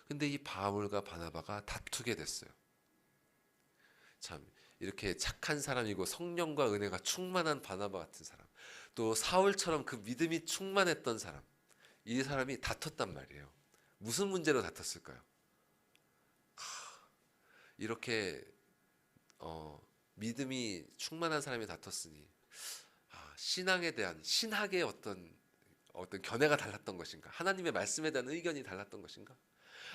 근데 이 바울과 바나바가 다투게 됐어요. 참 이렇게 착한 사람이고 성령과 은혜가 충만한 바나바 같은 사람, 또 사울처럼 그 믿음이 충만했던 사람, 이 사람이 다퉜단 말이에요. 무슨 문제로 다퉜을까요? 이렇게 믿음이 충만한 사람이 다퉜으니 신앙에 대한 신학의 어떤 견해가 달랐던 것인가? 하나님의 말씀에 대한 의견이 달랐던 것인가?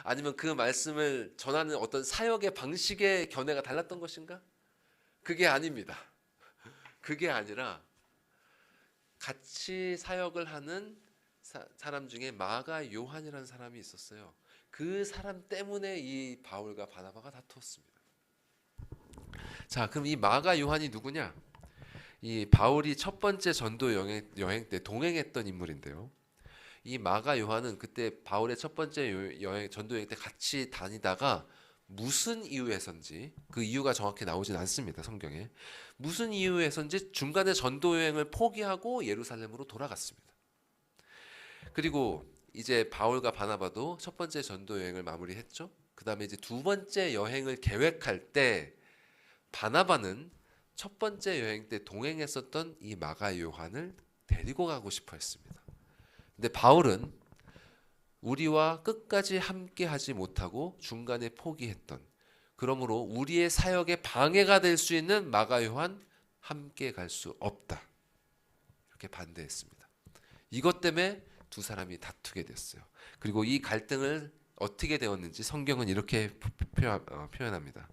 아니면 그 말씀을 전하는 어떤 사역의 방식의 견해가 달랐던 것인가? 그게 아닙니다. 그게 아니라 같이 사역을 하는 사람 중에 마가 요한이라는 사람이 있었어요. 그 사람 때문에 이 바울과 바나바가 다투었습니다. 자, 그럼 이 마가 요한이 누구냐? 이 바울이 첫 번째 전도 여행 때 동행했던 인물인데요. 이 마가 요한은 그때 바울의 첫 번째 전도 여행 때 같이 다니다가 무슨 이유에선지, 그 이유가 정확히 나오진 않습니다, 성경에. 무슨 이유에선지 중간에 전도 여행을 포기하고 예루살렘으로 돌아갔습니다. 그리고 이제 바울과 바나바도 첫 번째 전도 여행을 마무리했죠. 그 다음에 이제 두 번째 여행을 계획할 때 바나바는 첫 번째 여행 때 동행했었던 이 마가 요한을 데리고 가고 싶어 했습니다. 근데 바울은 우리와 끝까지 함께 하지 못하고 중간에 포기했던, 그러므로 우리의 사역에 방해가 될 수 있는 마가 요한 함께 갈 수 없다, 이렇게 반대했습니다. 이것 때문에 두 사람이 다투게 됐어요. 그리고 이 갈등을 어떻게 되었는지 성경은 이렇게 표현합니다.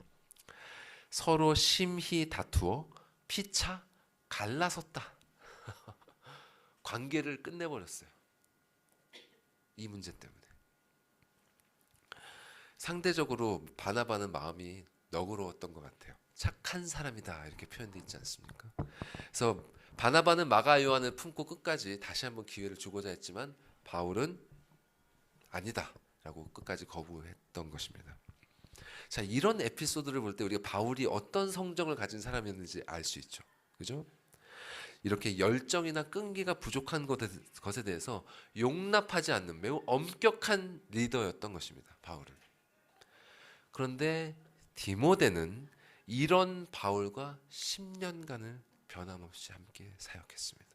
서로 심히 다투어 피차 갈라섰다. 관계를 끝내버렸어요. 이 문제 때문에. 상대적으로 바나바는 마음이 너그러웠던 것 같아요. 착한 사람이다, 이렇게 표현되어 있지 않습니까? 그래서 바나바는 마가 요한을 품고 끝까지 다시 한번 기회를 주고자 했지만 바울은 아니다 라고 끝까지 거부했던 것입니다. 자, 이런 에피소드를 볼 때 우리가 바울이 어떤 성정을 가진 사람이었는지 알 수 있죠. 그죠? 이렇게 열정이나 끈기가 부족한 것에 대해서 용납하지 않는 매우 엄격한 리더였던 것입니다, 바울은. 그런데 디모데는 이런 바울과 10년간을 변함없이 함께 사역했습니다.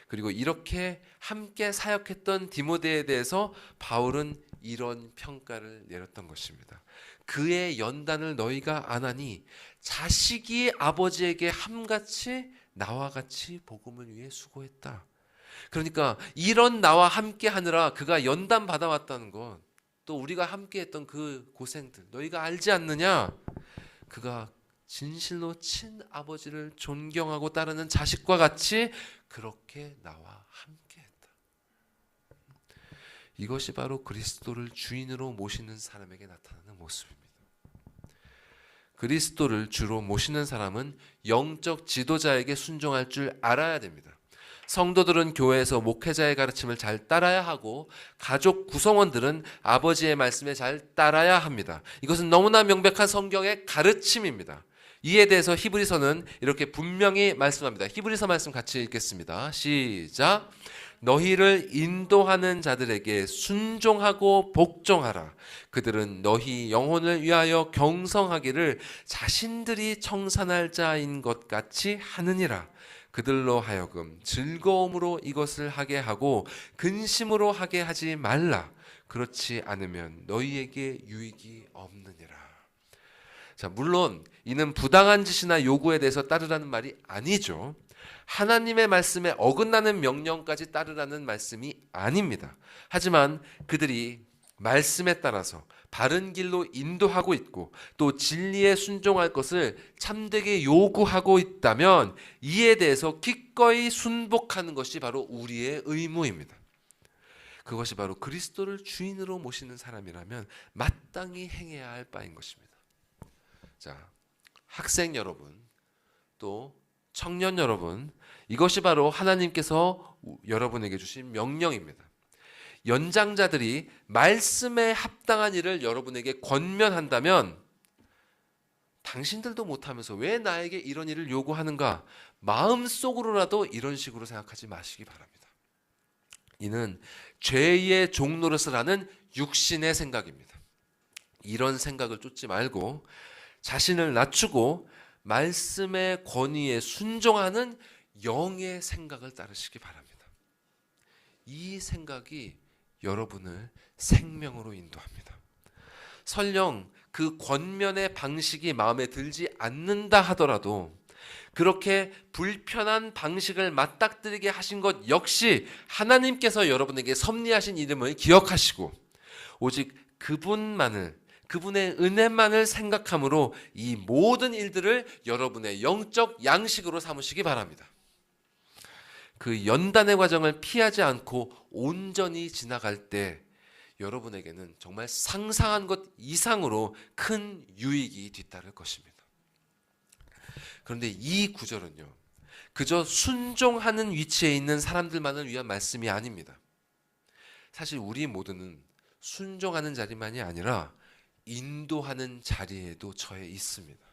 그리고 이렇게 함께 사역했던 디모데에 대해서 바울은 이런 평가를 내렸던 것입니다. 그의 연단을 너희가 안 하니 자식이 아버지에게 함같이 나와 같이 복음을 위해 수고했다. 그러니까 이런 나와 함께 하느라 그가 연단 받아왔다는 것, 또 우리가 함께 했던 그 고생들 너희가 알지 않느냐? 그가 진실로 친아버지를 존경하고 따르는 자식과 같이 그렇게 나와 함께했다. 이것이 바로 그리스도를 주인으로 모시는 사람에게 나타나는 모습입니다. 그리스도를 주로 모시는 사람은 영적 지도자에게 순종할 줄 알아야 됩니다. 성도들은 교회에서 목회자의 가르침을 잘 따라야 하고 가족 구성원들은 아버지의 말씀에 잘 따라야 합니다. 이것은 너무나 명백한 성경의 가르침입니다. 이에 대해서 히브리서는 이렇게 분명히 말씀합니다. 히브리서 말씀 같이 읽겠습니다. 시작. 너희를 인도하는 자들에게 순종하고 복종하라. 그들은 너희 영혼을 위하여 경성하기를 자신들이 청산할 자인 것 같이 하느니라. 그들로 하여금 즐거움으로 이것을 하게 하고 근심으로 하게 하지 말라. 그렇지 않으면 너희에게 유익이 없느니라. 자, 물론 이는 부당한 짓이나 요구에 대해서 따르라는 말이 아니죠. 하나님의 말씀에 어긋나는 명령까지 따르라는 말씀이 아닙니다. 하지만 그들이 말씀에 따라서 바른 길로 인도하고 있고 또 진리에 순종할 것을 참되게 요구하고 있다면 이에 대해서 기꺼이 순복하는 것이 바로 우리의 의무입니다. 그것이 바로 그리스도를 주인으로 모시는 사람이라면 마땅히 행해야 할 바인 것입니다. 자, 학생 여러분, 또 청년 여러분, 이것이 바로 하나님께서 여러분에게 주신 명령입니다. 연장자들이 말씀에 합당한 일을 여러분에게 권면한다면 당신들도 못하면서 왜 나에게 이런 일을 요구하는가? 마음속으로라도 이런 식으로 생각하지 마시기 바랍니다. 이는 죄의 종노릇을 하는 육신의 생각입니다. 이런 생각을 쫓지 말고 자신을 낮추고 말씀의 권위에 순종하는 영의 생각을 따르시기 바랍니다. 이 생각이 여러분을 생명으로 인도합니다. 설령 그 권면의 방식이 마음에 들지 않는다 하더라도 그렇게 불편한 방식을 맞닥뜨리게 하신 것 역시 하나님께서 여러분에게 섭리하신 이름을 기억하시고 오직 그분만을, 그분의 은혜만을 생각함으로 이 모든 일들을 여러분의 영적 양식으로 삼으시기 바랍니다. 그 연단의 과정을 피하지 않고 온전히 지나갈 때 여러분에게는 정말 상상한 것 이상으로 큰 유익이 뒤따를 것입니다. 그런데 이 구절은요, 그저 순종하는 위치에 있는 사람들만을 위한 말씀이 아닙니다. 사실 우리 모두는 순종하는 자리만이 아니라 인도하는 자리에도 처해 있습니다.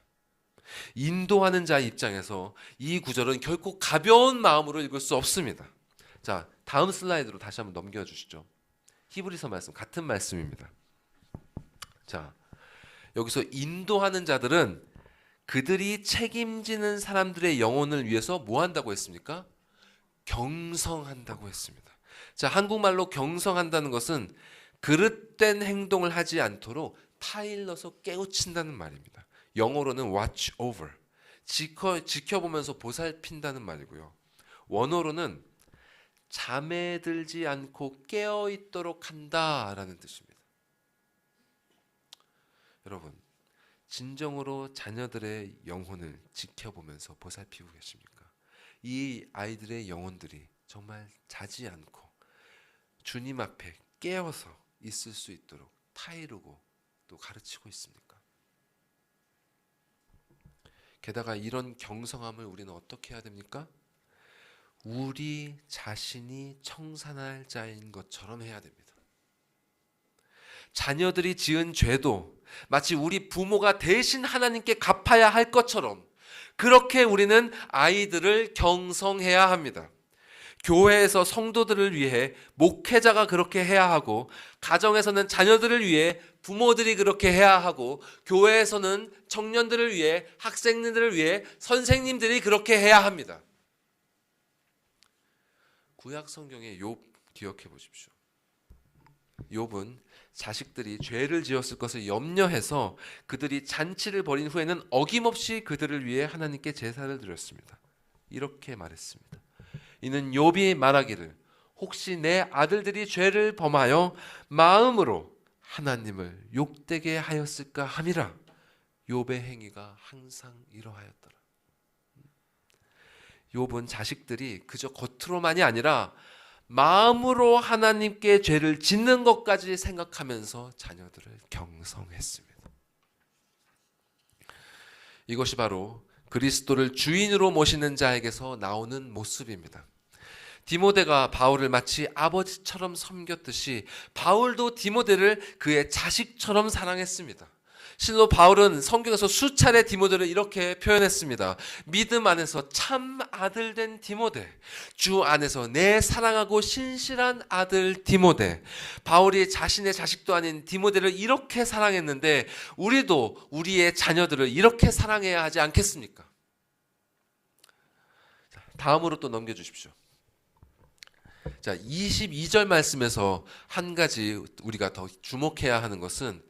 인도하는 자의 입장에서 이 구절은 결코 가벼운 마음으로 읽을 수 없습니다. 자, 다음 슬라이드로 다시 한번 넘겨주시죠. 히브리서 말씀, 같은 말씀입니다. 자, 여기서 인도하는 자들은 그들이 책임지는 사람들의 영혼을 위해서 뭐 한다고 했습니까? 경성한다고 했습니다. 자, 한국말로 경성한다는 것은 그릇된 행동을 하지 않도록 타일러서 깨우친다는 말입니다. 영어로는 watch over, 지켜보면서 보살핀다는 말이고요. 원어로는 잠에 들지 않고 깨어있도록 한다라는 뜻입니다. 여러분, 진정으로 자녀들의 영혼을 지켜보면서 보살피고 계십니까? 이 아이들의 영혼들이 정말 자지 않고 주님 앞에 깨어서 있을 수 있도록 타이르고 또 가르치고 있습니까? 게다가 이런 경성함을 우리는 어떻게 해야 됩니까? 우리 자신이 청산할 자인 것처럼 해야 됩니다. 자녀들이 지은 죄도 마치 우리 부모가 대신 하나님께 갚아야 할 것처럼 그렇게 우리는 아이들을 경성해야 합니다. 교회에서 성도들을 위해 목회자가 그렇게 해야 하고, 가정에서는 자녀들을 위해 부모들이 그렇게 해야 하고, 교회에서는 청년들을 위해, 학생들을 위해 선생님들이 그렇게 해야 합니다. 구약 성경의 욥 기억해 보십시오. 욥은 자식들이 죄를 지었을 것을 염려해서 그들이 잔치를 벌인 후에는 어김없이 그들을 위해 하나님께 제사를 드렸습니다. 이렇게 말했습니다. 이는 욥이 말하기를 혹시 내 아들들이 죄를 범하여 마음으로 하나님을 욕되게 하였을까 함이라. 욥의 행위가 항상 이러하였더라. 욥은 자식들이 그저 겉으로만이 아니라 마음으로 하나님께 죄를 짓는 것까지 생각하면서 자녀들을 경성했습니다. 이것이 바로 그리스도를 주인으로 모시는 자에게서 나오는 모습입니다. 디모데가 바울을 마치 아버지처럼 섬겼듯이 바울도 디모데를 그의 자식처럼 사랑했습니다. 실로 바울은 성경에서 수차례 디모데를 이렇게 표현했습니다. 믿음 안에서 참 아들 된 디모데, 주 안에서 내 사랑하고 신실한 아들 디모데. 바울이 자신의 자식도 아닌 디모데를 이렇게 사랑했는데 우리도 우리의 자녀들을 이렇게 사랑해야 하지 않겠습니까? 다음으로 또 넘겨주십시오. 자, 22절 말씀에서 한 가지 우리가 더 주목해야 하는 것은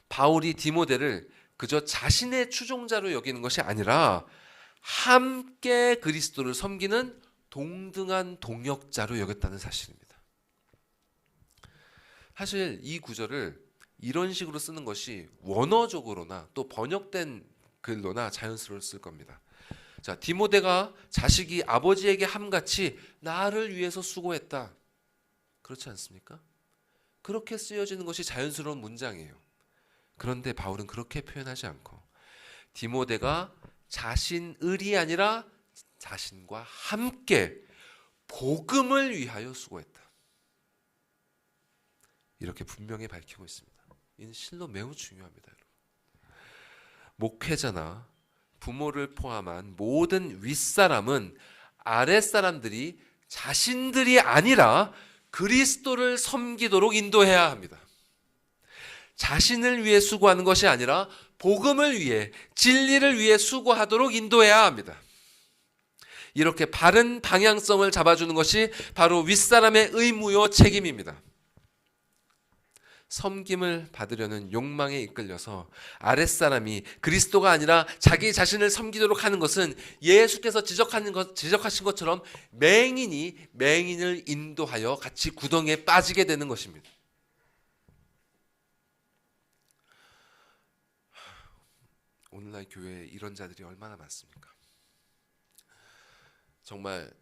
바울이 디모데를 그저 자신의 추종자로 여기는 것이 아니라 함께 그리스도를 섬기는 동등한 동역자로 여겼다는 사실입니다. 사실 이 구절을 이런 식으로 쓰는 것이 원어적으로나 또 번역된 글로나 자연스러웠을 겁니다. 자, 디모데가 자식이 아버지에게 함같이 나를 위해서 수고했다. 그렇지 않습니까? 그렇게 쓰여지는 것이 자연스러운 문장이에요. 그런데 바울은 그렇게 표현하지 않고 디모데가 자신을이 아니라 자신과 함께 복음을 위하여 수고했다. 이렇게 분명히 밝히고 있습니다. 이는 실로 매우 중요합니다, 여러분. 목회자나 부모를 포함한 모든 윗사람은 아랫사람들이 자신들이 아니라 그리스도를 섬기도록 인도해야 합니다. 자신을 위해 수고하는 것이 아니라 복음을 위해, 진리를 위해 수고하도록 인도해야 합니다. 이렇게 바른 방향성을 잡아주는 것이 바로 윗사람의 의무요 책임입니다. 섬김을 받으려는 욕망에 이끌려서 아랫사람이 그리스도가 아니라 자기 자신을 섬기도록 하는 것은 예수께서 지적하신 것처럼 맹인이 맹인을 인도하여 같이 구덩이에 빠지게 되는 것입니다. 오늘날 교회에 이런 자들이 얼마나 많습니까? 정말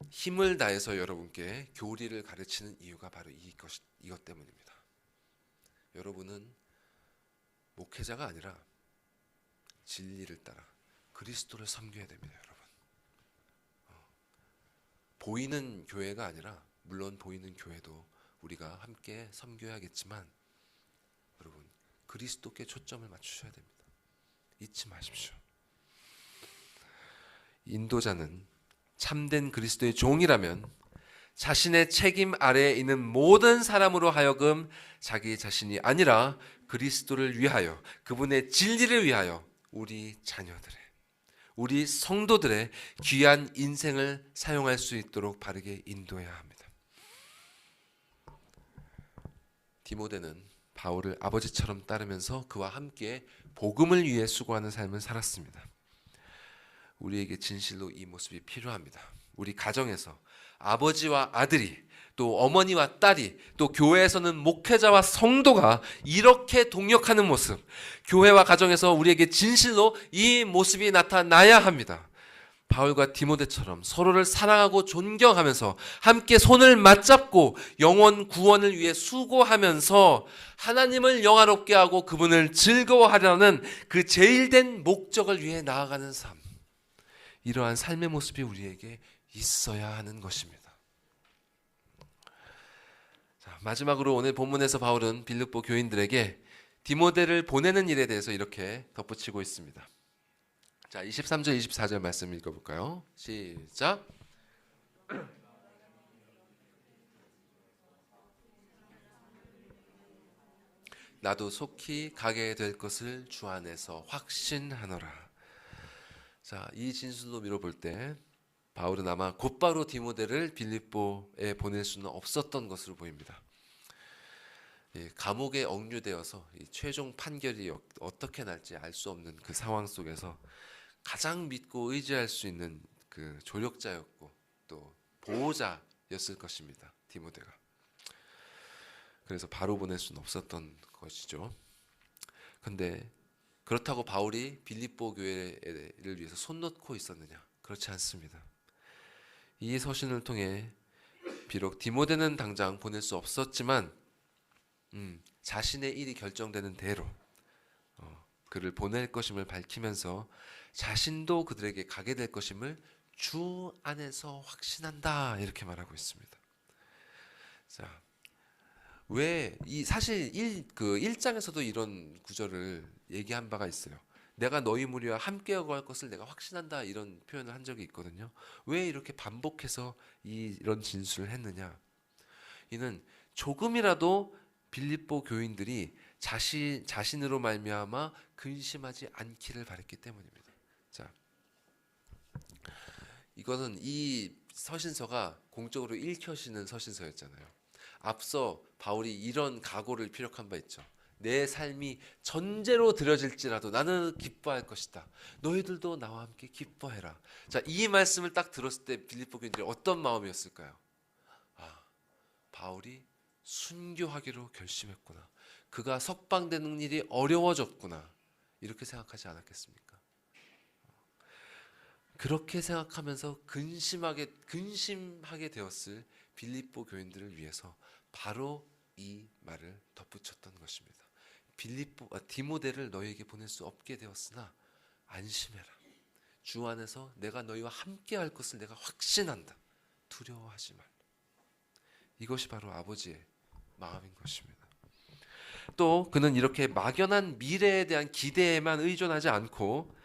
힘을 다해서 여러분께 교리를 가르치는 이유가 바로 이것 때문입니다. 여러분은 목회자가 아니라 진리를 따라 그리스도를 섬겨야 됩니다, 여러분. 보이는 교회가 아니라, 물론 보이는 교회도 우리가 함께 섬겨야겠지만 여러분, 그리스도께 초점을 맞추셔야 됩니다. 잊지 마십시오. 인도자는 참된 그리스도의 종이라면 자신의 책임 아래에 있는 모든 사람으로 하여금 자기 자신이 아니라 그리스도를 위하여, 그분의 진리를 위하여 우리 자녀들의, 우리 성도들의 귀한 인생을 사용할 수 있도록 바르게 인도해야 합니다. 디모데는 바울을 아버지처럼 따르면서 그와 함께 복음을 위해 수고하는 삶을 살았습니다. 우리에게 진실로 이 모습이 필요합니다. 우리 가정에서 아버지와 아들이, 또 어머니와 딸이, 또 교회에서는 목회자와 성도가 이렇게 동역하는 모습, 교회와 가정에서 우리에게 진실로 이 모습이 나타나야 합니다. 바울과 디모데처럼 서로를 사랑하고 존경하면서 함께 손을 맞잡고 영혼 구원을 위해 수고하면서 하나님을 영화롭게 하고 그분을 즐거워하려는 그 제일된 목적을 위해 나아가는 삶, 이러한 삶의 모습이 우리에게 있어야 하는 것입니다. 자, 마지막으로 오늘 본문에서 바울은 빌립보 교인들에게 디모데를 보내는 일에 대해서 이렇게 덧붙이고 있습니다. 자, 23절 24절 말씀 읽어볼까요? 시작. 나도 속히 가게 될 것을 주 안에서 확신하노라. 자, 이 진술로 미뤄볼 때 바울은 아마 곧바로 디모데를 빌립보에 보낼 수는 없었던 것으로 보입니다. 감옥에 억류되어서 최종 판결이 어떻게 날지 알 수 없는 그 상황 속에서 가장 믿고 의지할 수 있는 그 조력자였고 또 보호자였을 것입니다, 디모데가. 그래서 바로 보낼 수는 없었던 것이죠. 그런데 그렇다고 바울이 빌립보 교회를 위해서 손 놓고 있었느냐? 그렇지 않습니다. 이 서신을 통해 비록 디모데는 당장 보낼 수 없었지만 자신의 일이 결정되는 대로 그를 보낼 것임을 밝히면서 자신도 그들에게 가게 될 것임을 주 안에서 확신한다, 이렇게 말하고 있습니다. 자, 왜 사실 1장에서도 이런 구절을 얘기한 바가 있어요. 내가 너희 무리와 함께하고 할 것을 내가 확신한다, 이런 표현을 한 적이 있거든요. 왜 이렇게 반복해서 이런 진술을 했느냐? 이는 조금이라도 빌립보 교인들이 자신으로 말미암아 근심하지 않기를 바랬기 때문입니다. 자, 이것은 이 서신서가 공적으로 읽혀지는 서신서였잖아요. 앞서 바울이 이런 각오를 피력한 바 있죠. 내 삶이 전제로 드려질지라도 나는 기뻐할 것이다. 너희들도 나와 함께 기뻐해라. 자, 이 말씀을 딱 들었을 때 빌립보 교인들이 어떤 마음이었을까요? 아, 바울이 순교하기로 결심했구나. 그가 석방되는 일이 어려워졌구나 이렇게 생각하지 않았겠습니까? 그렇게 생각하면서 근심하게 되었을 빌립보 교인들을 위해서 바로 이 말을 덧붙였던 것입니다. 디모데를 너희에게 보낼 수 없게 되었으나 안심해라. 주 안에서 내가 너희와 함께 할 것을 내가 확신한다. 두려워하지 말라. 이것이 바로 아버지의 마음인 것입니다. 또 그는 이렇게 막연한 미래에 대한 기대에만 의존하지 않고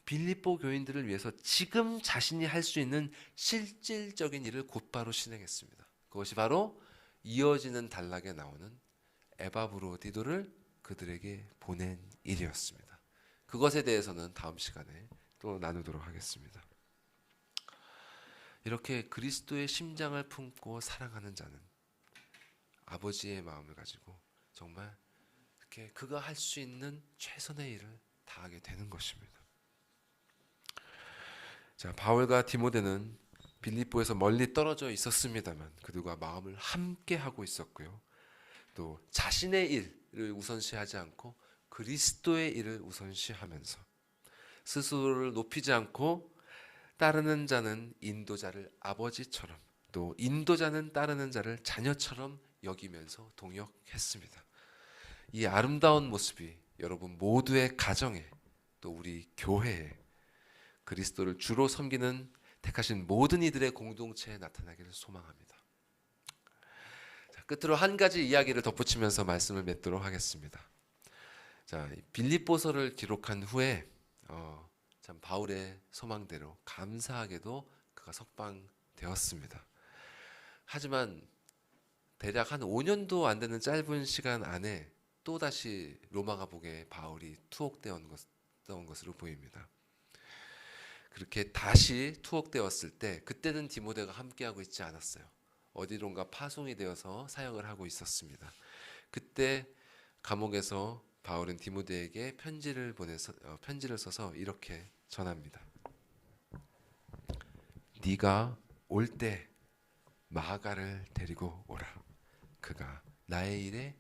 빌립보 교인들을 위해서 지금 자신이 할 수 있는 실질적인 일을 곧바로 실행했습니다. 그것이 바로 이어지는 단락에 나오는 에바브로디도를 그들에게 보낸 일이었습니다. 그것에 대해서는 다음 시간에 또 나누도록 하겠습니다. 이렇게 그리스도의 심장을 품고 사랑하는 자는 아버지의 마음을 가지고 정말 이렇게 그가 할 수 있는 최선의 일을 다하게 되는 것입니다. 자, 바울과 디모데는 빌립보에서 멀리 떨어져 있었습니다만 그들과 마음을 함께 하고 있었고요. 또 자신의 일을 우선시하지 않고 그리스도의 일을 우선시하면서 스스로를 높이지 않고 따르는 자는 인도자를 아버지처럼 또 인도자는 따르는 자를 자녀처럼 여기면서 동역했습니다. 이 아름다운 모습이 여러분 모두의 가정에 또 우리 교회에 그리스도를 주로 섬기는 택하신 모든 이들의 공동체에 나타나기를 소망합니다. 자, 끝으로 한 가지 이야기를 덧붙이면서 말씀을 맺도록 하겠습니다. 자, 빌립보서를 기록한 후에 참 바울의 소망대로 감사하게도 그가 석방되었습니다. 하지만 대략 한 5년도 안 되는 짧은 시간 안에 또다시 로마 감옥에 바울이 투옥되었던 것으로 보입니다. 그렇게 다시 투옥되었을 때 그때는 디모데가 함께하고 있지 않았어요. 어디론가 파송이 되어서 사역을 하고 있었습니다. 그때 감옥에서 바울은 디모데에게 편지를 써서 이렇게 전합니다. 네가 올 때 마가를 데리고 오라. 그가 나의 일에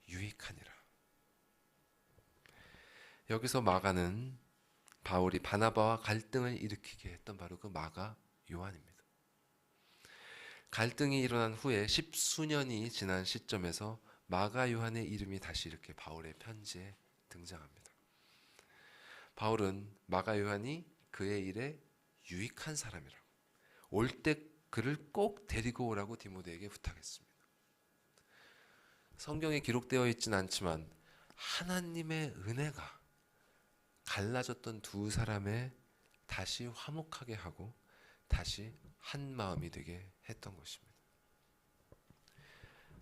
유익하니라. 여기서 마가는 바울이 바나바와 갈등을 일으키게 했던 바로 그 마가 요한입니다. 갈등이 일어난 후에 10수년이 지난 시점에서 마가 요한의 이름이 다시 이렇게 바울의 편지에 등장합니다. 바울은 마가 요한이 그의 일에 유익한 사람이라고, 올 때 그를 꼭 데리고 오라고 디모데에게 부탁했습니다. 성경에 기록되어 있지는 않지만 하나님의 은혜가 갈라졌던 두 사람의 다시 화목하게 하고 다시 한 마음이 되게 했던 것입니다.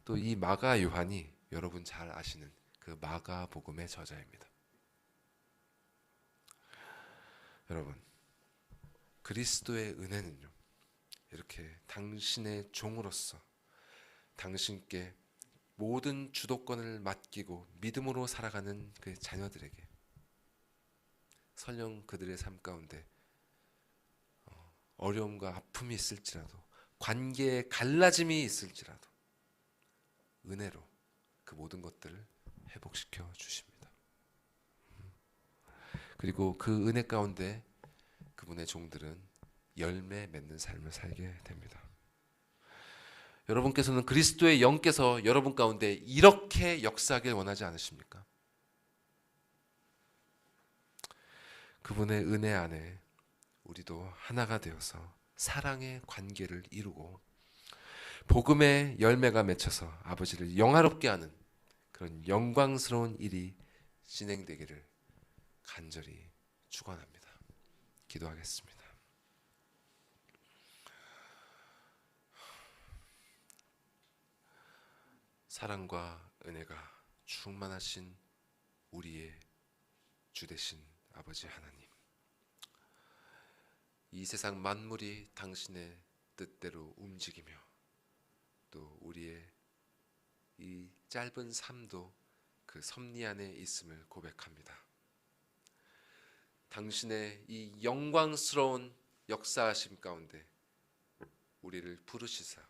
또 이 마가 요한이 여러분 잘 아시는 그 마가복음의 저자입니다. 여러분, 그리스도의 은혜는요, 이렇게 당신의 종으로서 당신께 모든 주도권을 맡기고 믿음으로 살아가는 그 자녀들에게 설령 그들의 삶 가운데 어려움과 아픔이 있을지라도 관계에 갈라짐이 있을지라도 은혜로 그 모든 것들을 회복시켜 주십니다. 그리고 그 은혜 가운데 그분의 종들은 열매 맺는 삶을 살게 됩니다. 여러분께서는 그리스도의 영께서 여러분 가운데 이렇게 역사하길 원하지 않으십니까? 그분의 은혜 안에 우리도 하나가 되어서 사랑의 관계를 이루고 복음의 열매가 맺혀서 아버지를 영화롭게 하는 그런 영광스러운 일이 진행되기를 간절히 축원합니다. 기도하겠습니다. 사랑과 은혜가 충만하신 우리의 주 되신 아버지 하나님, 이 세상 만물이 당신의 뜻대로 움직이며 또 우리의 이 짧은 삶도 그 섭리 안에 있음을 고백합니다. 당신의 이 영광스러운 역사하심 가운데 우리를 부르시사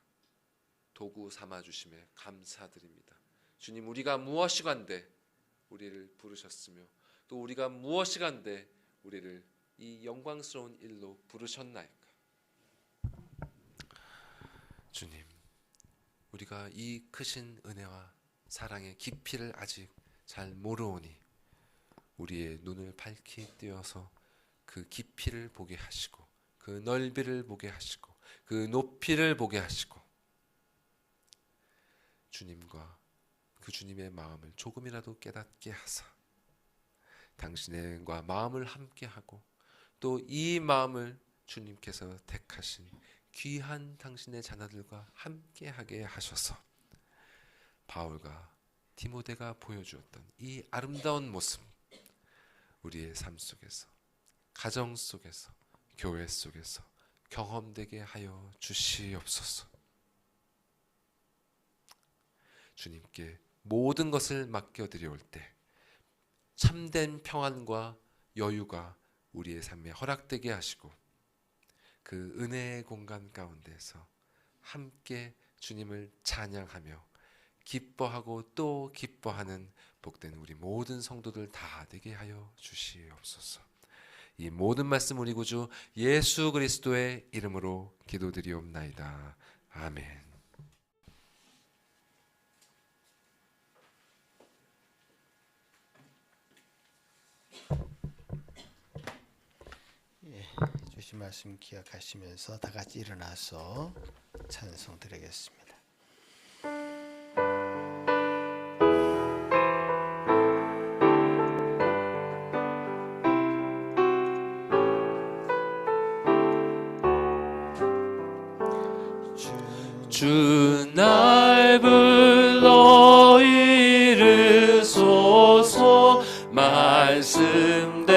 도구 삼아 주심에 감사드립니다. 주님, 우리가 무엇이간데 우리를 부르셨으며 또 우리가 무엇이간데 우리를 이 영광스러운 일로 부르셨나이까. 주님, 우리가 이 크신 은혜와 사랑의 깊이를 아직 잘 모르오니 우리의 눈을 밝히 띄어서 그 깊이를 보게 하시고 그 넓이를 보게 하시고 그 높이를 보게 하시고 주님과 그 주님의 마음을 조금이라도 깨닫게 하사 당신과 마음을 함께하고 또 이 마음을 주님께서 택하신 귀한 당신의 자녀들과 함께하게 하셔서 바울과 디모데가 보여주었던 이 아름다운 모습 우리의 삶 속에서, 가정 속에서, 교회 속에서 경험되게 하여 주시옵소서. 주님께 모든 것을 맡겨드려올 때 참된 평안과 여유가 우리의 삶에 허락되게 하시고 그 은혜의 공간 가운데서 함께 주님을 찬양하며 기뻐하고 또 기뻐하는 복된 우리 모든 성도들 다 되게 하여 주시옵소서. 이 모든 말씀 우리 구주 예수 그리스도의 이름으로 기도드리옵나이다. 아멘. 주신 말씀 기억하시면서 다 같이 일어나서 찬송 드리겠습니다. 주 날 불러 이르소서 말씀대로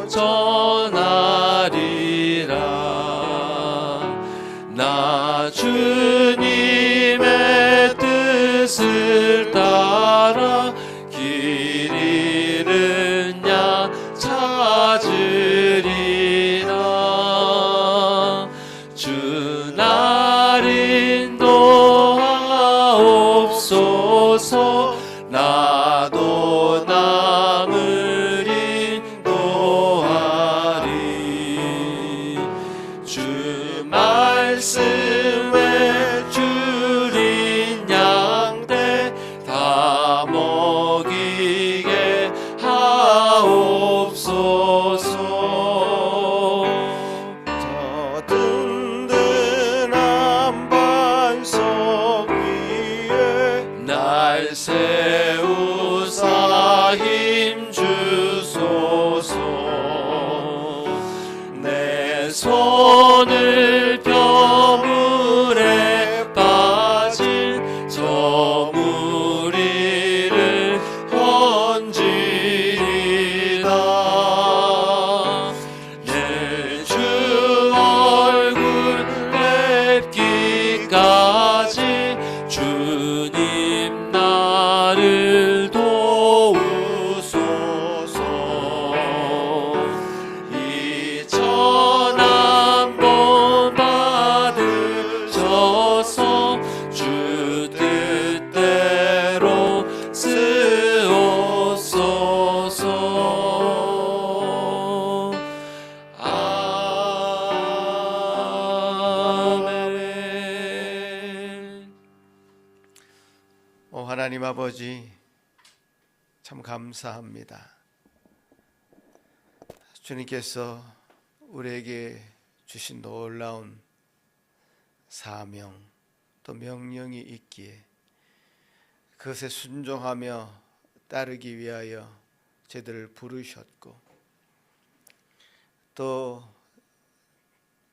전하리라. 나 주님의 뜻을 따라 길 잃은 양 찾으리라. 주 날 인도하옵소서. 나도 남을 인도하리. 주 말씀에 줄인 양떼 다 먹이게 하옵소서. 저 든든한 반석 위에 날 세우사 힘 주소서. 내 손을 벼물에 빠진 저 무리를 건지리다. 내 주 얼굴 뵙기까지 주님 나를 도우소서. 이 전한 번 받으셔서 주 뜻대로 쓰옵소서. 아멘. 하나님 아버지 참 감사합니다. 주님께서 우리에게 주신 놀라운 사명 또 명령이 있기에 그것에 순종하며 따르기 위하여 저희들을 부르셨고 또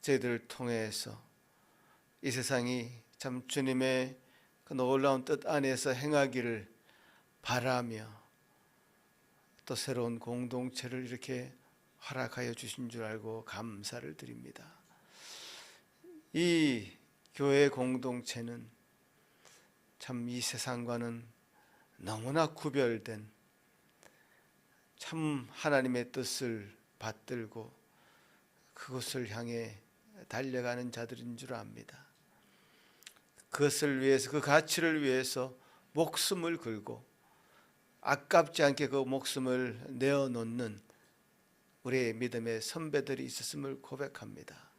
저희들을 통해서 이 세상이 참 주님의 그 놀라운 뜻 안에서 행하기를 바라며 또 새로운 공동체를 이렇게 허락하여 주신 줄 알고 감사를 드립니다. 이 교회 공동체는 참 이 세상과는 너무나 구별된 참 하나님의 뜻을 받들고 그것을 향해 달려가는 자들인 줄 압니다. 그것을 위해서 그 가치를 위해서 목숨을 걸고 아깝지 않게 그 목숨을 내어놓는 우리의 믿음의 선배들이 있었음을 고백합니다.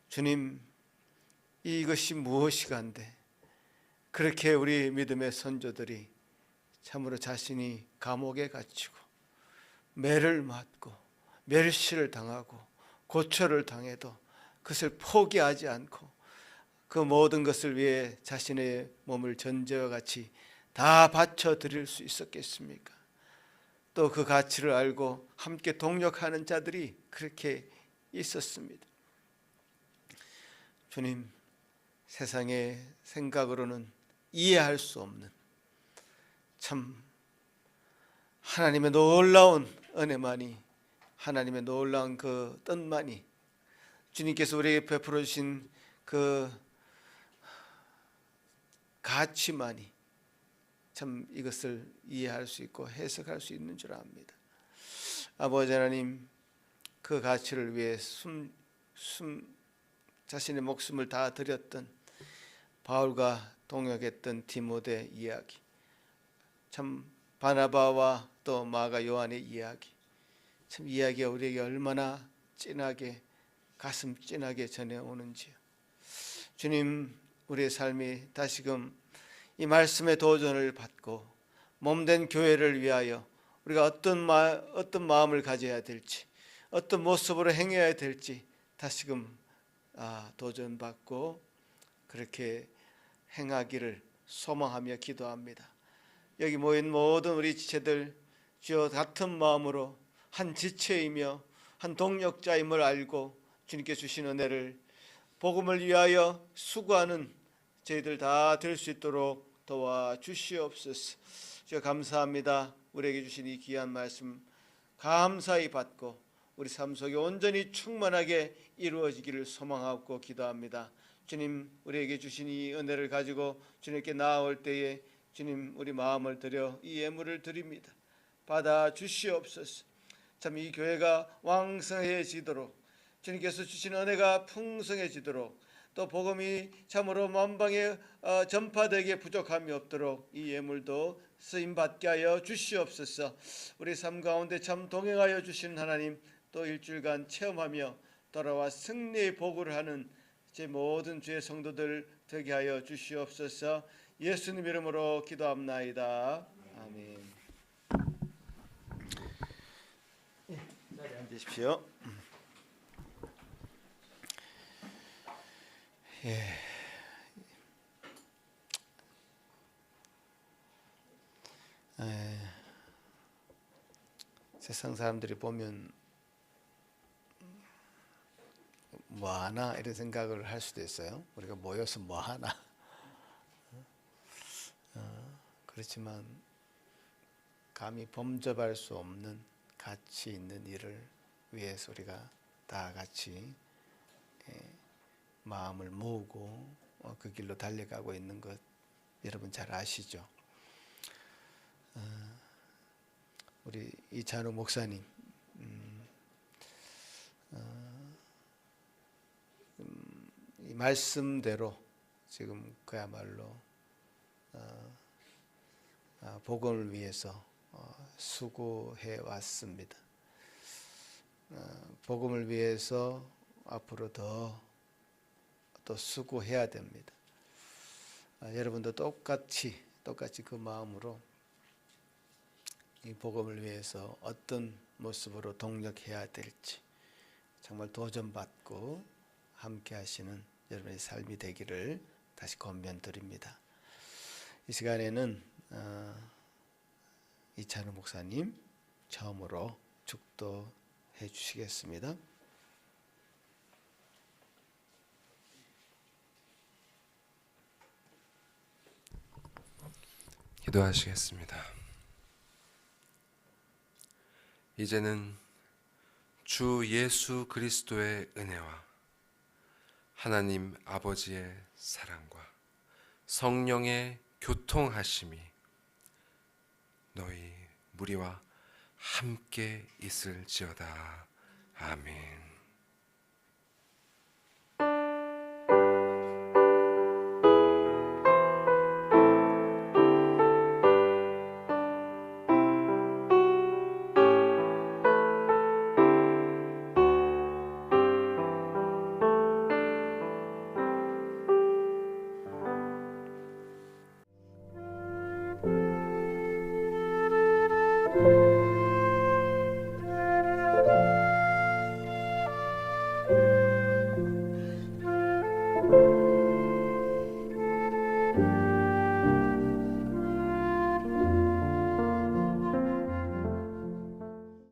주님, 이것이 무엇이간데 그렇게 우리 믿음의 선조들이 참으로 자신이 감옥에 갇히고 매를 맞고 멸시를 당하고 고초를 당해도 그것을 포기하지 않고 그 모든 것을 위해 자신의 몸을 전제와 같이 다 바쳐 드릴 수 있었겠습니까? 또 그 가치를 알고 함께 동력하는 자들이 그렇게 있었습니다. 주님, 세상의 생각으로는 이해할 수 없는 참 하나님의 놀라운 은혜만이, 하나님의 놀라운 그 뜻만이, 주님께서 우리에게 베풀어 주신 그 가치만이 참 이것을 이해할 수 있고 해석할 수 있는 줄 압니다. 아버지 하나님, 그 가치를 위해 자신의 목숨을 다 드렸던 바울과 동역했던 디모데 이야기, 참 바나바와 또 마가 요한의 이야기, 참 이야기가 우리에게 얼마나 찐하게 가슴 찐하게 전해오는지요. 주님, 우리의 삶이 다시금 이 말씀의 도전을 받고 몸된 교회를 위하여 우리가 어떤 마음을 가져야 될지, 어떤 모습으로 행해야 될지 다시금 도전받고 그렇게 행하기를 소망하며 기도합니다. 여기 모인 모든 우리 지체들 주여 같은 마음으로 한 지체이며 한 동력자임을 알고 주님께 주신 은혜를 복음을 위하여 수고하는 저희들 다 될 수 있도록 도와주시옵소서. 주여 감사합니다. 우리에게 주신 이 귀한 말씀 감사히 받고 우리 삶 속에 온전히 충만하게 이루어지기를 소망하고 기도합니다. 주님, 우리에게 주신 이 은혜를 가지고 주님께 나아올 때에 주님, 우리 마음을 들여 이 예물을 드립니다. 받아 주시옵소서. 참 이 교회가 왕성해지도록, 주님께서 주신 은혜가 풍성해지도록, 또 복음이 참으로 만방에 전파되게 부족함이 없도록 이 예물도 쓰임받게 하여 주시옵소서. 우리 삶 가운데 참 동행하여 주시는 하나님, 또 일주일간 체험하며 돌아와 승리의 보고를 하는 제 모든 주의 성도들 되게 하여 주시옵소서. 예수님 이름으로 기도합나이다. 아멘. 자리에 앉으십시오. 세상 사람들이 보면 뭐하나 이런 생각을 할 수도 있어요. 우리가 모여서 뭐하나. 그렇지만 감히 범접할 수 없는 가치 있는 일을 위해서 우리가 다 같이 마음을 모으고 그 길로 달려가고 있는 것 여러분 잘 아시죠? 우리 이찬욱 목사님 이 말씀대로 지금 그야말로 복음을 위해서 수고해 왔습니다. 복음을 위해서 앞으로 또 수고해야 됩니다. 여러분도 똑같이 그 마음으로 이 복음을 위해서 어떤 모습으로 동력해야 될지 정말 도전받고 함께 하시는 여러분의 삶이 되기를 다시 권면드립니다. 이 시간에는 이찬우 목사님 처음으로 축도해 주시겠습니다. 기도하시겠습니다. 이제는 주 예수 그리스도의 은혜와 하나님 아버지의 사랑과 성령의 교통하심이 너희 무리와 함께 있을지어다. 아멘.